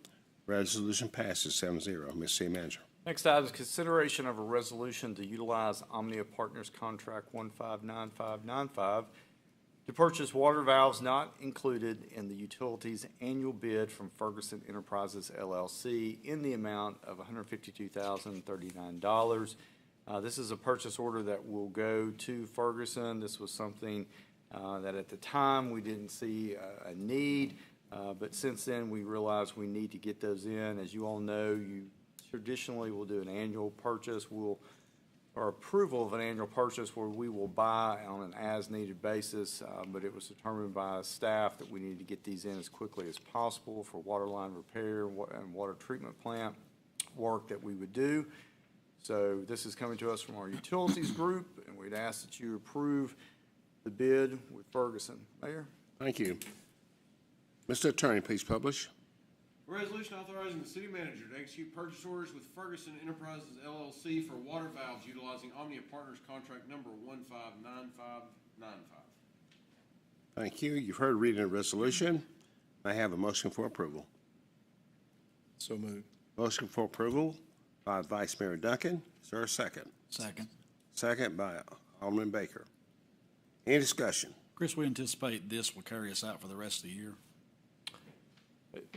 Resolution passes 7-0. Ms. City Manager. Next item is consideration of a resolution to utilize Omnia Partners Contract 159595 to purchase water valves not included in the utilities annual bid from Ferguson Enterprises LLC in the amount of $152,039. This is a purchase order that will go to Ferguson. This was something that at the time we didn't see a need, but since then we realized we need to get those in. As you all know, you traditionally will do an annual purchase. We'll or approval of an annual purchase where we will buy on an as-needed basis, but it was determined by staff that we needed to get these in as quickly as possible for water line repair and water treatment plant work that we would do. So this is coming to us from our utilities group, and we'd ask that you approve the bid with Ferguson. Mayor? Thank you. Mr. Attorney, please publish. A resolution authorizing the city manager to execute purchase orders with Ferguson Enterprises LLC for water valves utilizing Omnia Partners contract number 159595. Thank you. You've heard reading of the resolution. May I have a motion for approval? So moved. Motion for approval by Vice Mayor Duncan. Is there a second? Second. Second by Alderman Baker. Any discussion? Chris, we anticipate this will carry us out for the rest of the year.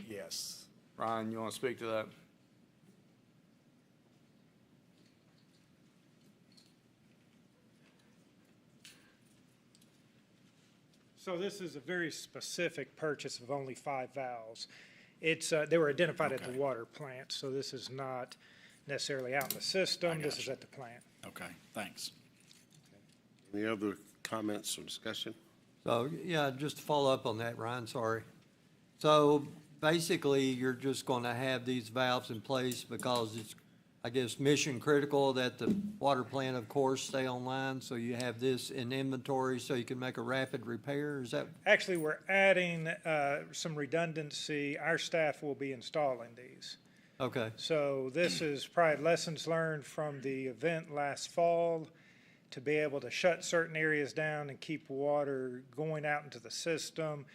Yes. Ryan, you want to speak to that? So this is a very specific purchase of only 5 valves. It's, they were identified at the water plant, so this is not necessarily out in the system. This is at the plant. Okay, thanks. Any other comments or discussion? So, yeah, just to follow up on that, Ryan, sorry. So basically, you're just going to have these valves in place because it's, I guess, mission critical that the water plant, of course, stay online. So you have this in inventory so you can make a rapid repair. Is that? Actually, we're adding some redundancy. Our staff will be installing these. Okay. So this is probably lessons learned from the event last fall to be able to shut certain areas down and keep water going out into the system.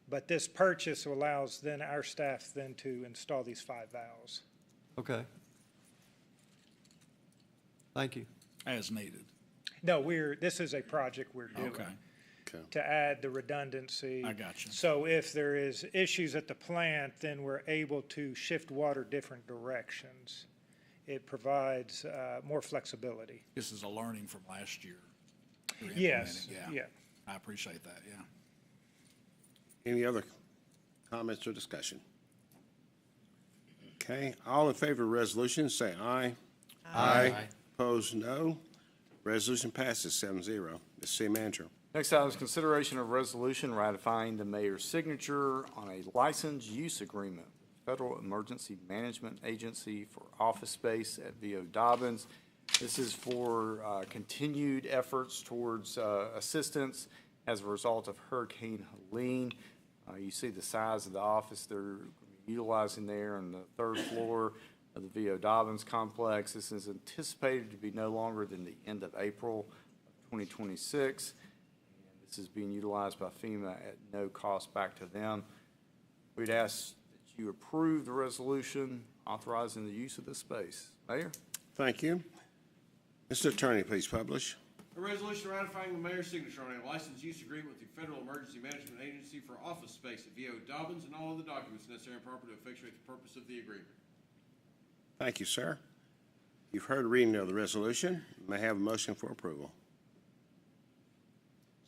But this purchase allows then our staff then to install these 5 valves. Okay. Thank you. As needed. No, this is a project we're doing. Okay. To add the redundancy. I got you. So if there is issues at the plant, then we're able to shift water different directions. It provides more flexibility. This is a learning from last year. You're Yes, implementing, yeah. I appreciate that, yeah. Any other comments or discussion? Okay, all in favor of the resolution, say aye. Aye. Opposed, no. Resolution passes 7-0. Ms. City Manager. Next item is consideration of resolution ratifying the mayor's signature on a license use agreement with Federal Emergency Management Agency for office space at V.O. Dobbins. This is for continued efforts towards assistance as a result of Hurricane Helene. You see the size of the office they're utilizing there on the 3rd floor of the V.O. Dobbins complex. This is anticipated to be no longer than the end of April of 2026. And this is being utilized by FEMA at no cost back to them. We'd ask that you approve the resolution authorizing the use of this space. Mayor? Thank you. Mr. Attorney, please publish. A resolution ratifying the mayor's signature on a license use agreement with the Federal Emergency Management Agency for office space at V.O. Dobbins and all other documents necessary and proper to effectuate the purpose of the agreement. Thank you, sir. You've heard reading of the resolution. May I have a motion for approval?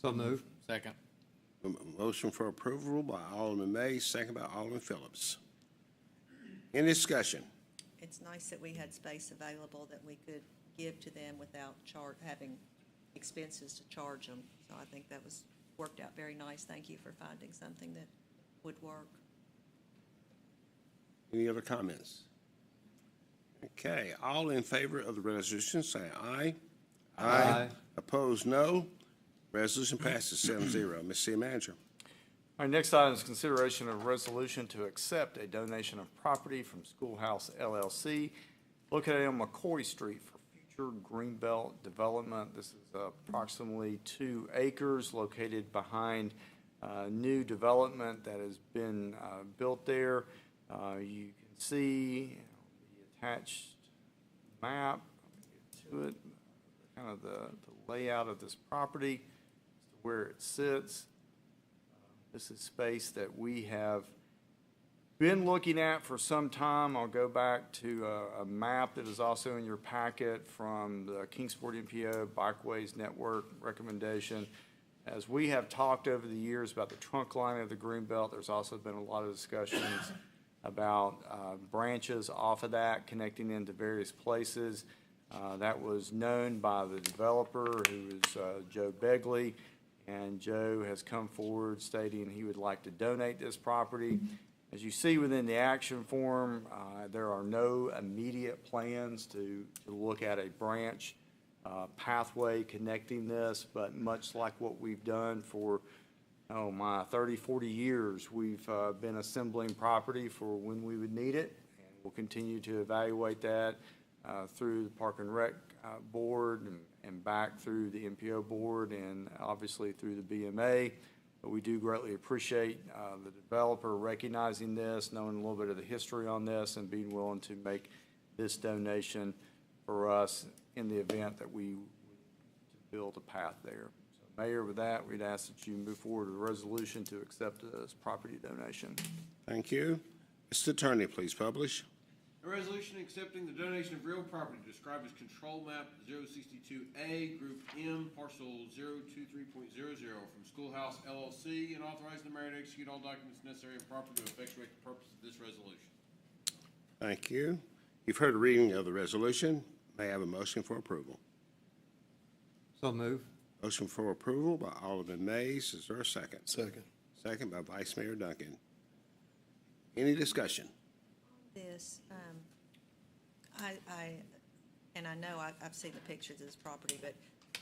So moved. Second. Motion for approval by Alderman May, second by Alderman Phillips. Any discussion? It's nice that we had space available that we could give to them without having expenses to charge them. So I think that worked out very nice. Thank you for finding something that would work. Any other comments? Okay, all in favor of the resolution, say aye. Aye. Opposed, no. Resolution passes 7-0. Ms. City Manager. Our next item is consideration of resolution to accept a donation of property from Schoolhouse LLC located on McCoy Street for future Greenbelt development. This is approximately 2 acres located behind new development that has been built there. You can see the attached map. Get to it. Kind of the layout of this property, where it sits. This is space that we have been looking at for some time. I'll go back to a map that is also in your packet from the Kingsport MPO Bikeways Network recommendation. As we have talked over the years about the trunk line of the Greenbelt, there's also been a lot of discussions about branches off of that connecting into various places. That was known by the developer, who is Joe Begley, and Joe has come forward stating he would like to donate this property. As you see within the action form, there are no immediate plans to look at a branch pathway connecting this, but much like what we've done for 30, 40 years, we've been assembling property for when we would need it, and we'll continue to evaluate that through the Park and Rec Board and back through the MPO Board and obviously through the BMA. But we do greatly appreciate the developer recognizing this, knowing a little bit of the history on this, and being willing to make this donation for us in the event that we build a path there. So, Mayor, with that, we'd ask that you move forward with a resolution to accept this property donation. Thank you. Mr. Attorney, please publish. A resolution accepting the donation of real property described as Control Map 062A, Group M, Parcel 023.00 from Schoolhouse LLC, and authorizing the mayor to execute all documents necessary and proper to effectuate the purpose of this resolution. Thank you. You've heard a reading of the resolution. May I have a motion for approval? So move. Motion for approval by Alderman Mays. Is there a second? Second. Second by Vice Mayor Duncan. Any discussion? This, and I know I've seen the pictures of this property, but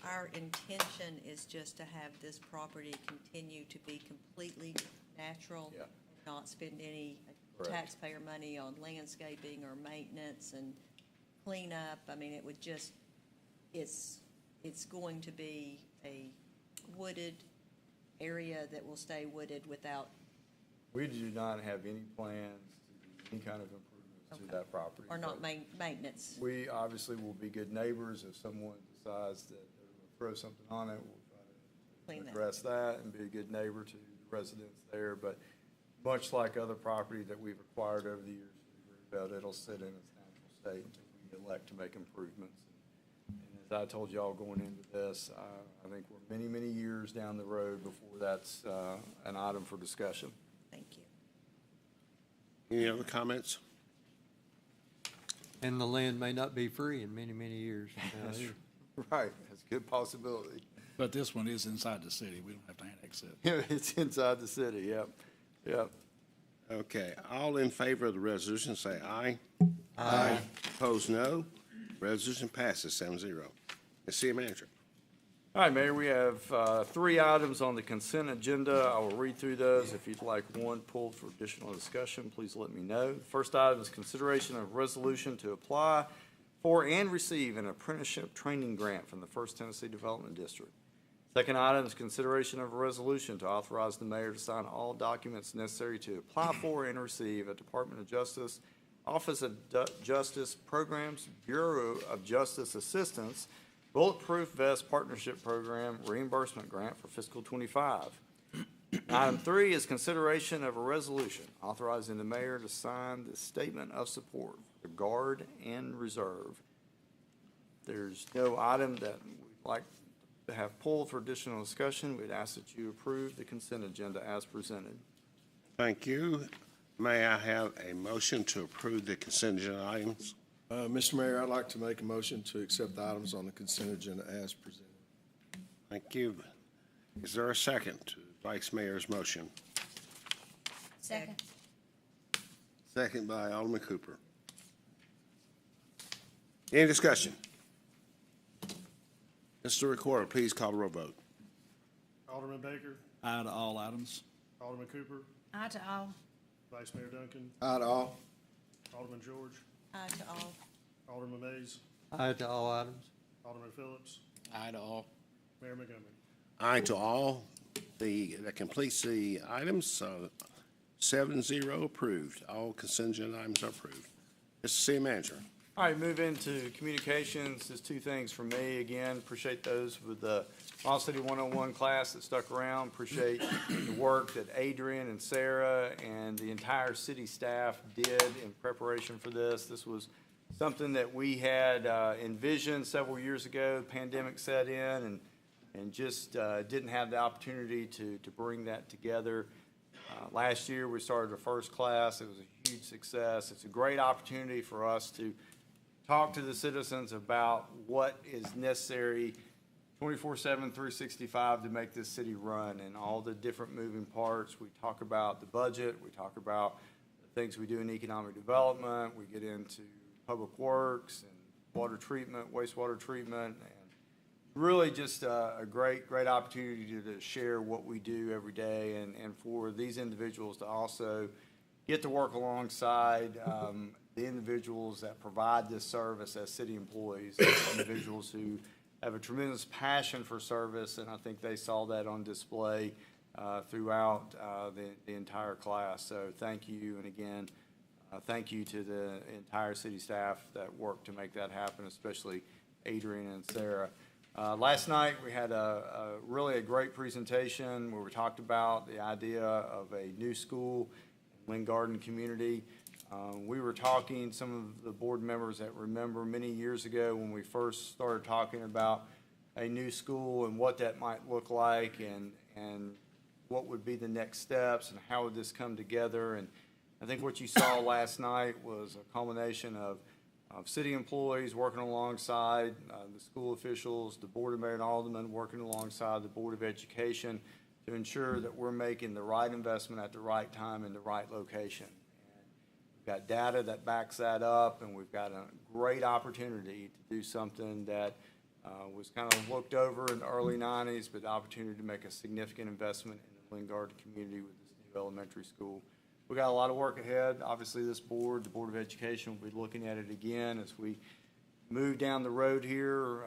our intention is just to have this property continue to be completely natural, not spend any taxpayer money on landscaping or maintenance and cleanup. I mean, it would just, it's going to be a wooded area that will stay wooded without. We do not have any plans to do any kind of improvements to that property. Or not maintenance. We obviously will be good neighbors. If someone decides that they're going to throw something on it, we'll try to address that and be a good neighbor to the residents there. But much like other property that we've acquired over the years, it'll sit in its natural state until we elect to make improvements. And as I told y'all going into this, I think we're many, many years down the road before that's an item for discussion. Thank you. Any other comments? And the land may not be free in many, many years. Right, that's a good possibility. But this one is inside the city. We don't have to annex it. Yeah, it's inside the city, yep, yep. Okay, all in favor of the resolution, say aye. Aye. Opposed, no. Resolution passes 7-0. Ms. City Manager. All right, Mayor, we have 3 items on the consent agenda. I will read through those. If you'd like one pulled for additional discussion, please let me know. The first item is consideration of resolution to apply for and receive an apprenticeship training grant from the First Tennessee Development District. Second item is consideration of a resolution to authorize the mayor to sign all documents necessary to apply for and receive a Department of Justice, Office of Justice Programs, Bureau of Justice Assistance, Bulletproof Vest Partnership Program reimbursement grant for fiscal '25. Item 3 is consideration of a resolution authorizing the mayor to sign the statement of support for the Guard and Reserve. There's no item that we'd like to have pulled for additional discussion. We'd ask that you approve the consent agenda as presented. Thank you. May I have a motion to approve the consent agenda items? Mr. Mayor, I'd like to make a motion to accept the items on the consent agenda as presented. Thank you. Is there a second to Vice Mayor's motion? Second. Second by Alderman Cooper. Any discussion? Mr. Recorder, please call the roll vote. Alderman Baker, Aye to all items. Alderman Cooper, Aye to all. Vice Mayor Duncan, Aye to all. Alderman George, Aye to all. Alderman Mays, Aye to all items. Alderman Phillips, Aye to all. Mayor Montgomery. Aye to all. That completes the items. 7-0 approved. All consent agenda items are approved. Mr. City Manager. All right, move into communications. There's 2 things from me. Again, appreciate those with the Model City 101 class that stuck around. Appreciate the work that Adrian and Sarah and the entire city staff did in preparation for this. This was something that we had envisioned several years ago. Pandemic set in and just didn't have the opportunity to bring that together. Last year, we started the first class. It was a huge success. It's a great opportunity for us to talk to the citizens about what is necessary 24/7, 365 to make this city run and all the different moving parts. We talk about the budget, we talk about the things we do in economic development, we get into public works and water treatment, wastewater treatment, and really just a great opportunity to share what we do every day and for these individuals to also get to work alongside the individuals that provide this service as city employees, individuals who have a tremendous passion for service, and I think they saw that on display throughout the entire class. So thank you, and again, thank you to the entire city staff that worked to make that happen, especially Adrian and Sarah. Last night, we had really a great presentation where we talked about the idea of a new school in Lynn Garden community. We were talking, some of the board members that remember many years ago when we first started talking about a new school and what that might look like and what would be the next steps and how would this come together. And I think what you saw last night was a culmination of city employees working alongside the school officials, the Board of Mayor and Aldermen working alongside the Board of Education to ensure that we're making the right investment at the right time in the right location. We've got data that backs that up, and we've got a great opportunity to do something that was kind of looked over in the early 90s, but the opportunity to make a significant investment in the Lynn Garden community with this new elementary school. We got a lot of work ahead. Obviously, this board, the Board of Education, will be looking at it again as we move down the road here,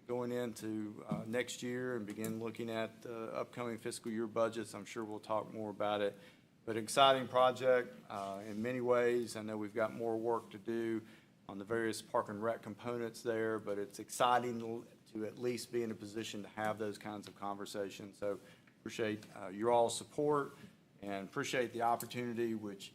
going into next year and begin looking at upcoming fiscal year budgets. I'm sure we'll talk more about it. But exciting project in many ways. I know we've got more work to do on the various park and rec components there, but it's exciting to at least be in a position to have those kinds of conversations. So appreciate your all's support and appreciate the opportunity, which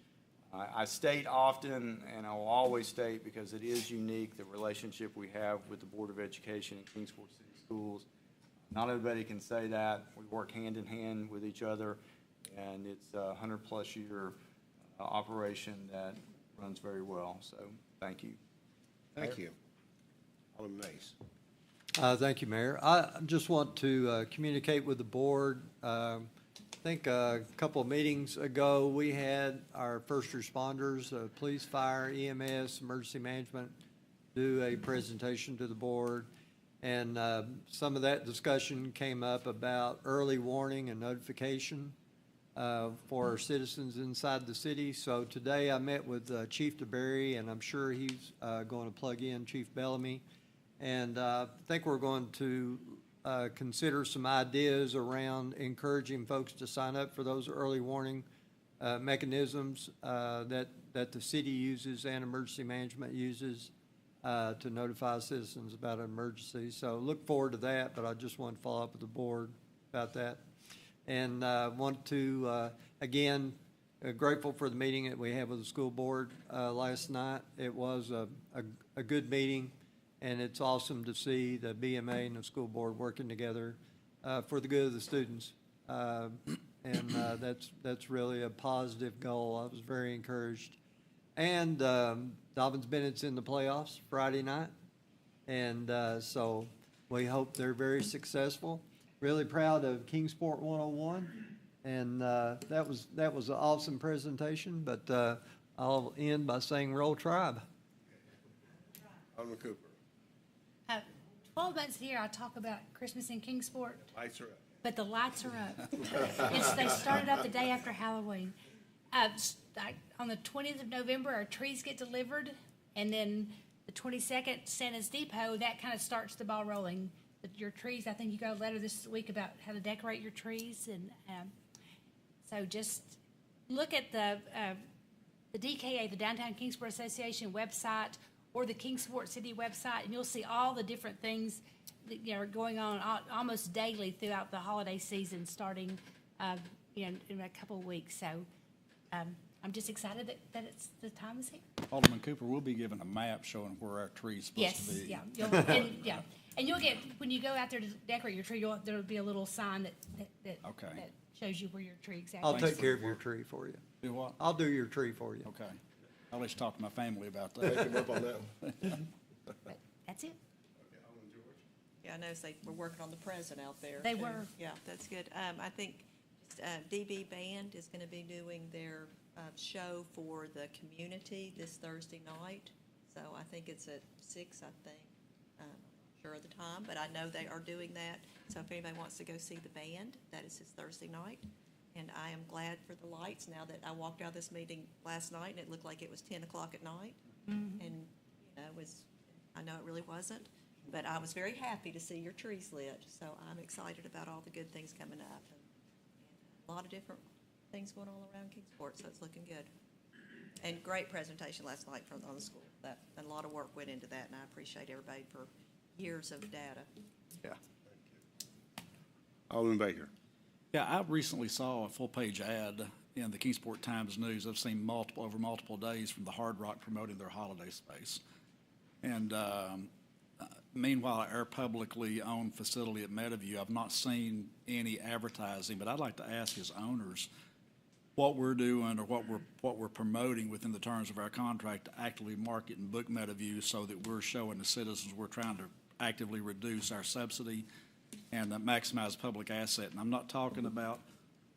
I state often, and I will always state because it is unique, the relationship we have with the Board of Education and Kingsport City Schools. Not everybody can say that. We work hand in hand with each other, and it's a 100-plus year operation that runs very well. So thank you. Thank you. Alderman Mays. Thank you, Mayor. I just want to communicate with the board. I think a couple of meetings ago, we had our first responders, police, fire, EMS, emergency management, do a presentation to the board. And some of that discussion came up about early warning and notification for our citizens inside the city. So today I met with Chief DeBerry, and I'm sure he's going to plug in Chief Bellamy. And I think we're going to consider some ideas around encouraging folks to sign up for those early warning mechanisms that the city uses and emergency management uses to notify citizens about an emergency. So look forward to that, but I just want to follow up with the board about that. And want to, again, grateful for the meeting that we had with the school board last night. It was a good meeting, and it's awesome to see the BMA and the school board working together for the good of the students. And that's really a positive goal. I was very encouraged. And Dobbins Bennett's in the playoffs Friday night, and so we hope they're very successful. Really proud of Kingsport 101, and that was an awesome presentation. But I'll end by saying Roll Tribe. Alderman Cooper. 12 months here, I talk about Christmas in Kingsport, Lights are up. but the lights are up. They started up the day after Halloween. On the 20th of November, our trees get delivered, and then the 22nd, Santa's Depot, that kind of starts the ball rolling. Your trees, I think you got a letter this week about how to decorate your trees, and so just look at the DKA, the Downtown Kingsport Association website, or the Kingsport City website, and you'll see all the different things that are going on almost daily throughout the holiday season, starting in a couple of weeks. So I'm just excited that the time is here. Alderman Cooper, we'll be given a map showing where our tree's supposed to be. Yes, and you'll get, when you go out there to decorate your tree, there'll be a little sign that shows you where your tree exactly. I'll take care of your tree for you. Do what? I'll do your tree for you. Okay. I'll let you talk to my family about Take that. him up on that one. But that's it. Yeah, I noticed they were working on the present out there. They too. were. Yeah, that's good. I think DB Band is going to be doing their show for the community this Thursday night. So I think it's at 6, I think. I'm not sure of the time, but I know they are doing that. So if anybody wants to go see the band, that is his Thursday night. And I am glad for the lights now that I walked out of this meeting last night and it looked like it was 10 o'clock at night. Mm-hmm. And, I know it really wasn't, but I was very happy to see your trees lit. So I'm excited about all the good things coming up. And a lot of different things going all around Kingsport, so it's looking good. And great presentation last night on the school. A lot of work went into that, and I appreciate everybody for years of data. Yeah. Alderman Baker. Yeah, I recently saw a full-page ad in the Kingsport Times News. I've seen over multiple days from the Hard Rock promoting their holiday space. And meanwhile, our publicly owned facility at Meadowview, I've not seen any advertising, but I'd like to ask as owners what we're doing or what we're promoting within the terms of our contract to actively market and book Meadowview so that we're showing the citizens we're trying to actively reduce our subsidy and maximize public asset. And I'm not talking about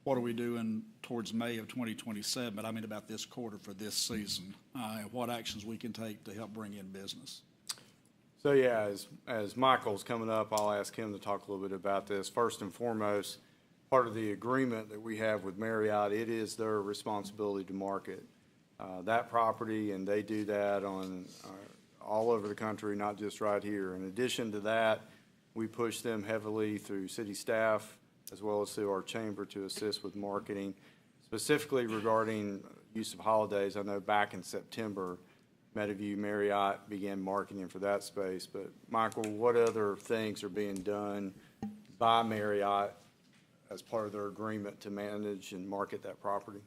what are we doing towards May of 2027, but I mean about this quarter for this season, and what actions we can take to help bring in business. So yeah, as Michael's coming up, I'll ask him to talk a little bit about this. First and foremost, part of the agreement that we have with Marriott, it is their responsibility to market that property, and they do that on all over the country, not just right here. In addition to that, we push them heavily through city staff as well as through our chamber to assist with marketing, specifically regarding use of holidays. I know back in September, Meadowview Marriott began marketing for that space. But Michael, what other things are being done by Marriott as part of their agreement to manage and market that property?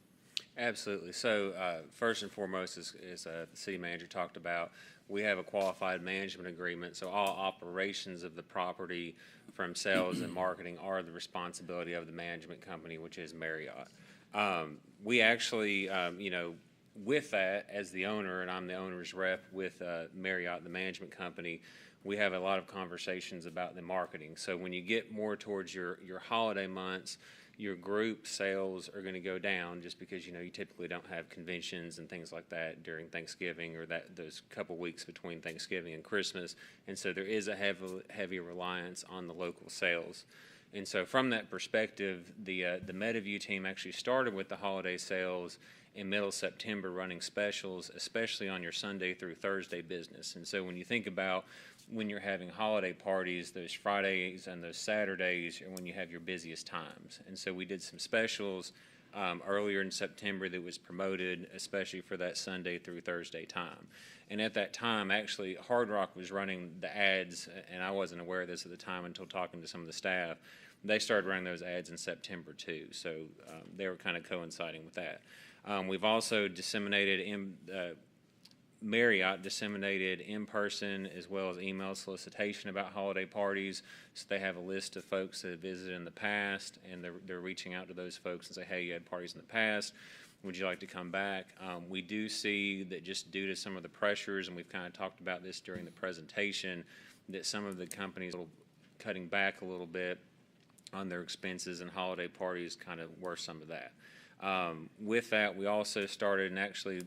Absolutely. So first and foremost, as the city manager talked about, we have a qualified management agreement. So all operations of the property from sales and marketing are the responsibility of the management company, which is Marriott. We actually, with that, as the owner, and I'm the owner's rep with Marriott, the management company, we have a lot of conversations about the marketing. So when you get more towards your holiday months, your group sales are going to go down just because, you typically don't have conventions and things like that during Thanksgiving or those couple weeks between Thanksgiving and Christmas. And so there is a heavy reliance on the local sales. And so from that perspective, the Meadowview team actually started with the holiday sales in middle September, running specials, especially on your Sunday through Thursday business. And so when you think about when you're having holiday parties, those Fridays and those Saturdays are when you have your busiest times. And so we did some specials earlier in September that was promoted, especially for that Sunday through Thursday time. And at that time, actually, Hard Rock was running the ads, and I wasn't aware of this at the time until talking to some of the staff. They started running those ads in September too, so they were kind of coinciding with that. We've also disseminated Marriott disseminated in-person as well as email solicitation about holiday parties. So they have a list of folks that have visited in the past, and they're reaching out to those folks and say, hey, you had parties in the past. Would you like to come back? We do see that just due to some of the pressures, and we've kind of talked about this during the presentation, that some of the companies are cutting back a little bit on their expenses, and holiday parties kind of were some of that. With that, we also started, and actually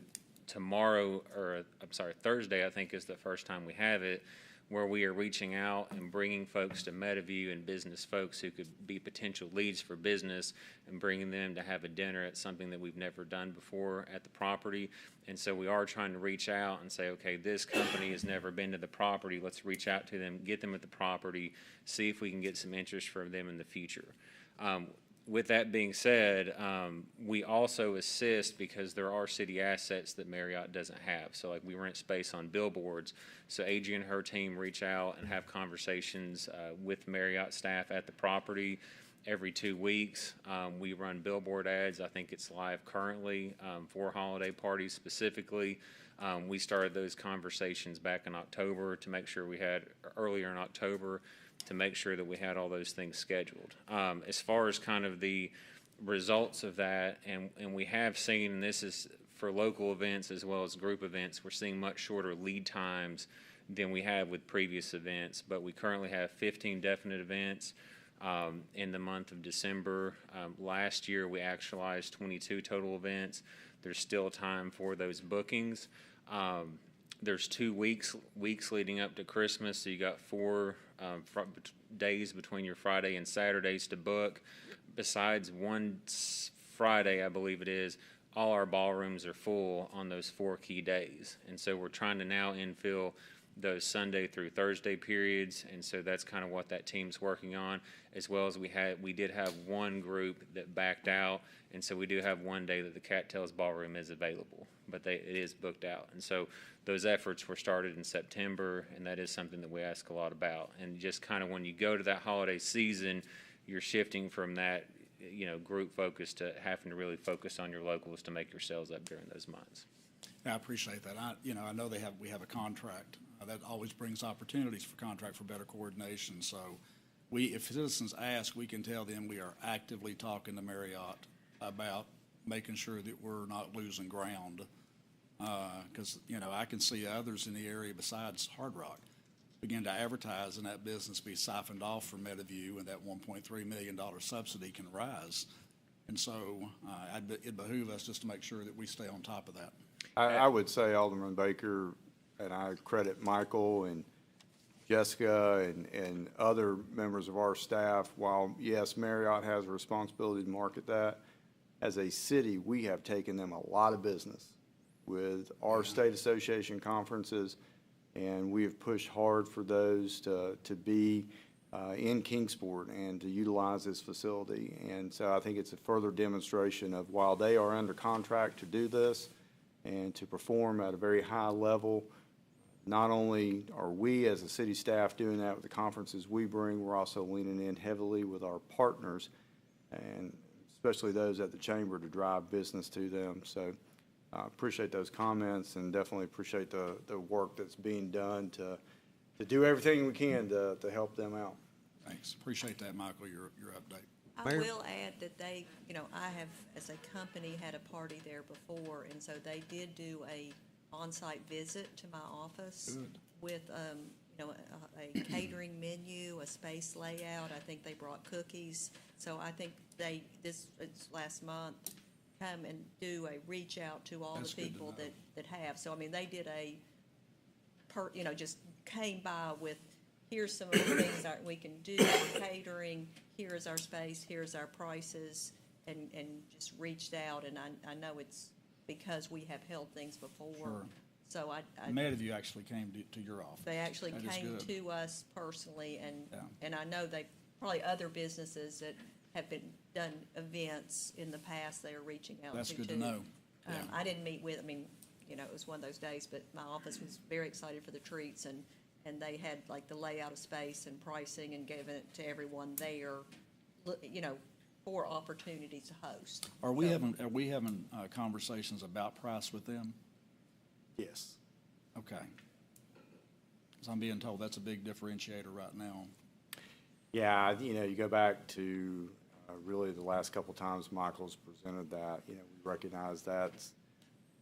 Thursday, I think, is the first time we have it, where we are reaching out and bringing folks to Meadowview and business folks who could be potential leads for business and bringing them to have a dinner at something that we've never done before at the property. And so we are trying to reach out and say, okay, this company has never been to the property. Let's reach out to them, get them at the property, see if we can get some interest from them in the future. With that being said, we also assist because there are city assets that Marriott doesn't have. So like we rent space on billboards. So Adrienne and her team reach out and have conversations with Marriott staff at the property every 2 weeks. We run billboard ads. I think it's live currently for holiday parties specifically. We started those conversations back in October to make sure we had earlier in October to make sure that we had all those things scheduled. As far as kind of the results of that, and we have seen, and this is for local events as well as group events, we're seeing much shorter lead times than we have with previous events. But we currently have 15 definite events in the month of December. Last year, we actualized 22 total events. There's still time for those bookings. There's 2 weeks leading up to Christmas, so you got 4 days between your Friday and Saturdays to book. Besides one Friday, I believe it is, all our ballrooms are full on those 4 key days. And so we're trying to now infill those Sunday through Thursday periods, and so that's kind of what that team's working on, as well as we did have one group that backed out, and so we do have one day that the Cattails Ballroom is available, but it is booked out. And so those efforts were started in September, and that is something that we ask a lot about. And just kind of when you go to that holiday season, you're shifting from that, group focus to having to really focus on your locals to make your sales up during those months. I appreciate that. I know we have a contract. That always brings opportunities for contract for better coordination. So if citizens ask, we can tell them we are actively talking to Marriott about making sure that we're not losing ground. Because, I can see others in the area besides Hard Rock begin to advertise and that business be siphoned off from Meadowview, and that $1.3 million subsidy can rise. And so it behooves us just to make sure that we stay on top of that. I would say, Alderman Baker, and I credit Michael and Jessica and other members of our staff, while, yes, Marriott has a responsibility to market that, as a city, we have taken them a lot of business with our state association conferences, and we have pushed hard for those to be in Kingsport and to utilize this facility. And so I think it's a further demonstration of, while they are under contract to do this and to perform at a very high level, not only are we as a city staff doing that with the conferences we bring, we're also leaning in heavily with our partners, and especially those at the chamber, to drive business to them. So I appreciate those comments, and definitely appreciate the work that's being done to do everything we can to help them out. Thanks. Appreciate that, Michael, your update. I will add that they, I have, as a company, had a party there before, and so they did do a on-site visit to my office with, a catering menu, a space layout. I think they brought cookies. So I think this last month, come and do a reach out to all the people that have. So, they did just came by with, here's some of the things that we can do with catering, here's our space, here's our prices, and just reached out. And I know it's because we have held things before. Sure. So Meadowview actually came to your office. They actually came to us personally, and I know they, probably other businesses that have done events in the past, they are reaching out to. That's good to know. Yeah. I didn't meet with, it was one of those days, but my office was very excited for the treats, and they had like the layout of space and pricing and giving it to everyone there, for opportunities to host. Are we having conversations about price with them? Yes. Okay. Because I'm being told that's a big differentiator right now. Yeah, you go back to really the last couple of times Michael's presented that, we recognize that's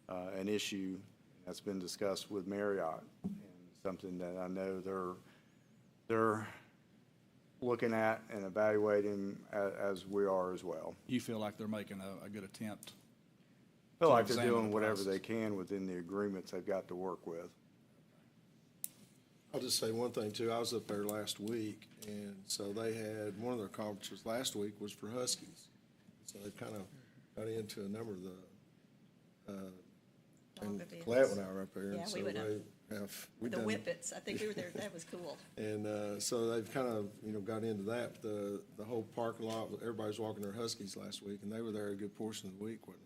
an issue that's been discussed with Marriott, and something that I know they're looking at and evaluating as we are as well. You feel like they're making a good attempt? I feel like they're doing whatever they can within the agreements they've got to work with. I'll just say one thing too. I was up there last week, and so they had, one of their conferences last week was for Huskies. So they kind of got into a number of the, and Colette and I were up there. Yeah, and we so went up. The Whippets, I think we were there, that was cool. And so they've kind of, got into that. The whole parking lot, everybody was walking their Huskies last week, and they were there a good portion of the week, wasn't it?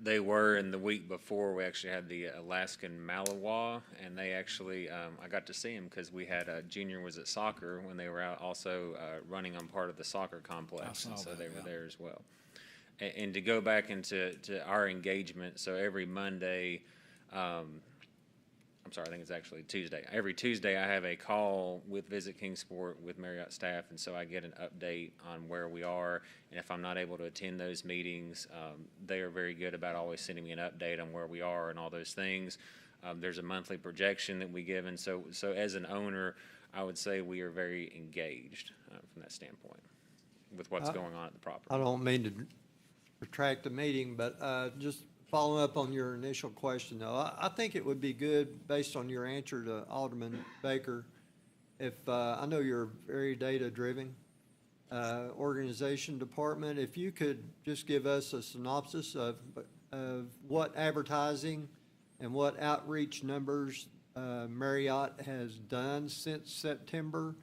They were, and the week before, we actually had the Alaskan Malawa, and they actually, I got to see them because we had, Junior was at soccer when they were out also running on part of the soccer complex, and so they were there as well. And to go back into our engagement, so every Monday, I'm sorry, I think it's actually Tuesday. Every Tuesday, I have a call with Visit Kingsport with Marriott staff, and so I get an update on where we are. And if I'm not able to attend those meetings, they are very good about always sending me an update on where we are and all those things. There's a monthly projection that we give, and so as an owner, I would say we are very engaged from that standpoint with what's going on at the property. I don't mean to retract the meeting, but just following up on your initial question, though, I think it would be good, based on your answer to Alderman Baker, if, I know you're a very data-driven organization department, if you could just give us a synopsis of what advertising and what outreach numbers Marriott has done since September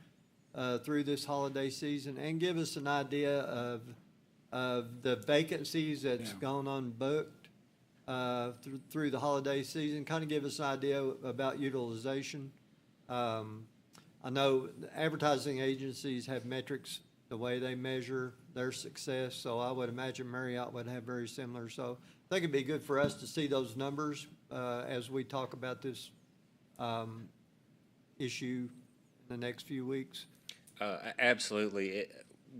through this holiday season, and give us an idea of the vacancies that's gone unbooked through the holiday season. Kind of give us an idea about utilization. I know advertising agencies have metrics, the way they measure their success, so I would imagine Marriott would have very similar. So I think it'd be good for us to see those numbers as we talk about this issue in the next few weeks. Absolutely.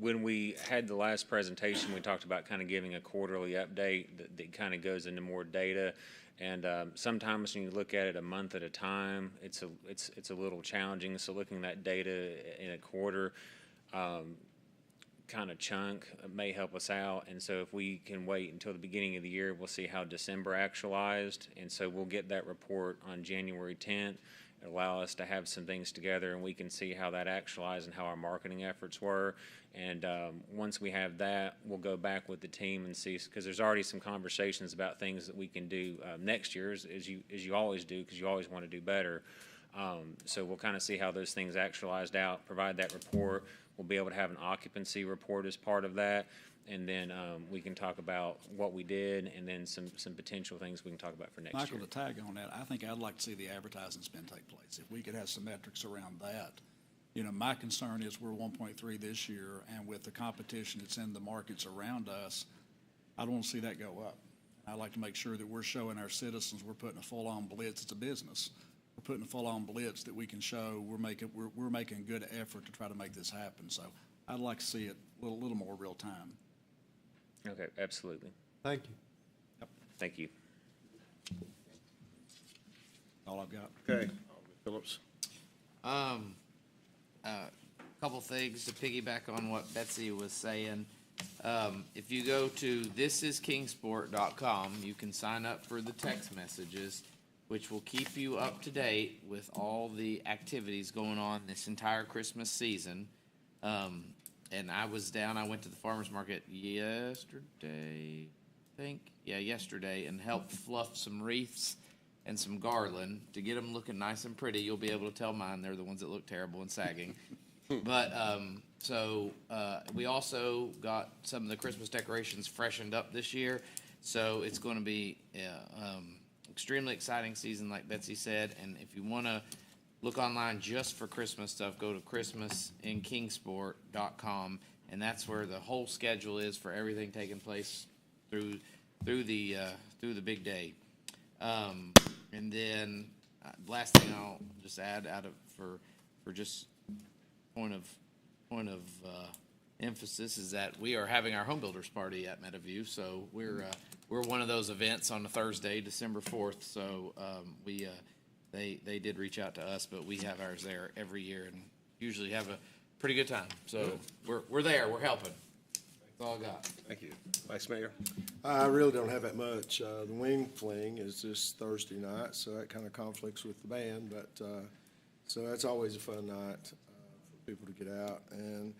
When we had the last presentation, we talked about kind of giving a quarterly update that kind of goes into more data. And sometimes when you look at it a month at a time, it's a little challenging. So looking at that data in a quarter kind of chunk may help us out. And so if we can wait until the beginning of the year, we'll see how December actualized. And so we'll get that report on January 10th. It'll allow us to have some things together, and we can see how that actualized and how our marketing efforts were. And once we have that, we'll go back with the team and see, because there's already some conversations about things that we can do next year, as you always do, because you always want to do better. So we'll kind of see how those things actualized out, provide that report. We'll be able to have an occupancy report as part of that. And then we can talk about what we did, and then some potential things we can talk about for next year. Michael, to tag on that, I think I'd like to see the advertising spend take place. If we could have some metrics around that. You know, my concern is we're 1.3 this year, and with the competition that's in the markets around us, I don't want to see that go up. I'd like to make sure that we're showing our citizens we're putting a full-on blitz. It's a business. We're putting a full-on blitz that we can show we're making good effort to try to make this happen. So I'd like to see it a little more real time. Okay, absolutely. Thank you. Yep. Thank you. All I've got. Okay, Phillips. Couple things to piggyback on what Betsy was saying. If you go to thisiskingsport.com, you can sign up for the text messages, which will keep you up to date with all the activities going on this entire Christmas season. And I went to the farmer's market yesterday, yesterday, and helped fluff some wreaths and some garland to get them looking nice and pretty. You'll be able to tell mine. They're the ones that look terrible and sagging. But we also got some of the Christmas decorations freshened up this year. So it's going to be extremely exciting season, like Betsy said. And if you want to look online just for Christmas stuff, go to christmasinkingsport.com, and that's where the whole schedule is for everything taking place through the big day. And then last thing I'll just add for just point of emphasis is that we are having our home builders party at Meadowview. So we're one of those events on a Thursday, December 4th. So They did reach out to us, but we have ours there every year and usually have a pretty good time. So we're there. We're helping. That's all I got. Thank you. Vice Mayor? I really don't have that much. The wing fling is this Thursday night, so that kind of conflicts with the band, but so that's always a fun night for people to get out. And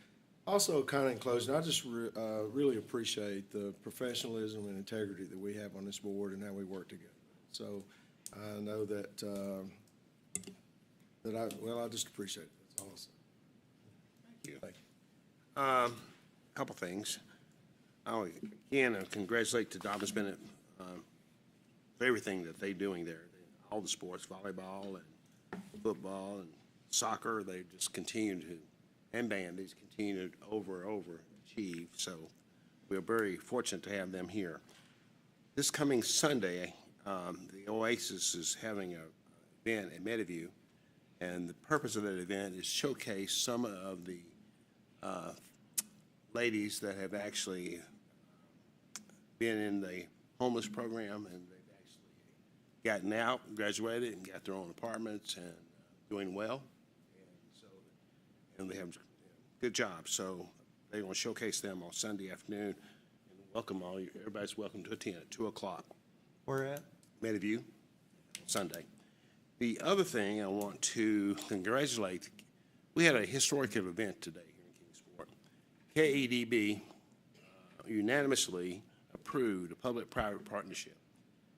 also, kind of in closing, I just really appreciate the professionalism and integrity that we have on this board and how we work together. So I know that I just appreciate it. That's all I'll say. Thank you. Couple things. Again, congratulate to Dobbins Bennett for everything that they're doing there. All the sports, volleyball and football and soccer, they just continue to, and band, these continue to overachieve. So we're very fortunate to have them here. This coming Sunday, the Oasis is having a event at Meadowview. And the purpose of that event is showcase some of the ladies that have actually been in the homeless program, and they've actually gotten out, graduated, and got their own apartments and doing well. And they have good jobs. So they're going to showcase them on Sunday afternoon. And welcome all you. Everybody's welcome to attend at 2:00. Where at? Meadowview, Sunday. The other thing I want to congratulate, we had a historical event today here in Kingsport. KEDB unanimously approved a public-private partnership.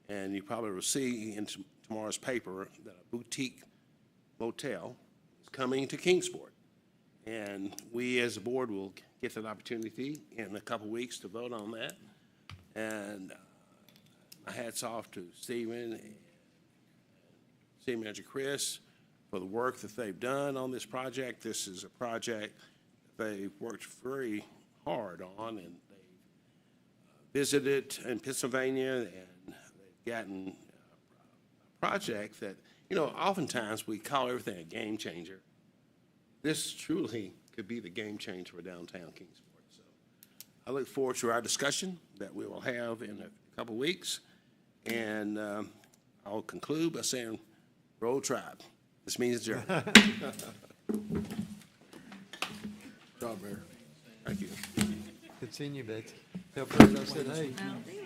And you probably will see in tomorrow's paper that a boutique motel is coming to Kingsport. And we as a board will get that opportunity in a couple weeks to vote on that. And my hat's off to Stephen and City Manager Chris for the work that they've done on this project. This is a project that they've worked very hard on, and they've visited in Pennsylvania, and they've gotten a project that, you know, oftentimes we call everything a game changer. This truly could be the game changer for downtown Kingsport. So I look forward to our discussion that we will have in a couple weeks. And I'll conclude by saying, Roll Tribe. This means adjourned. Job, Mayor. Thank you. Good seeing you, Betsy. Tell Fred I said hey.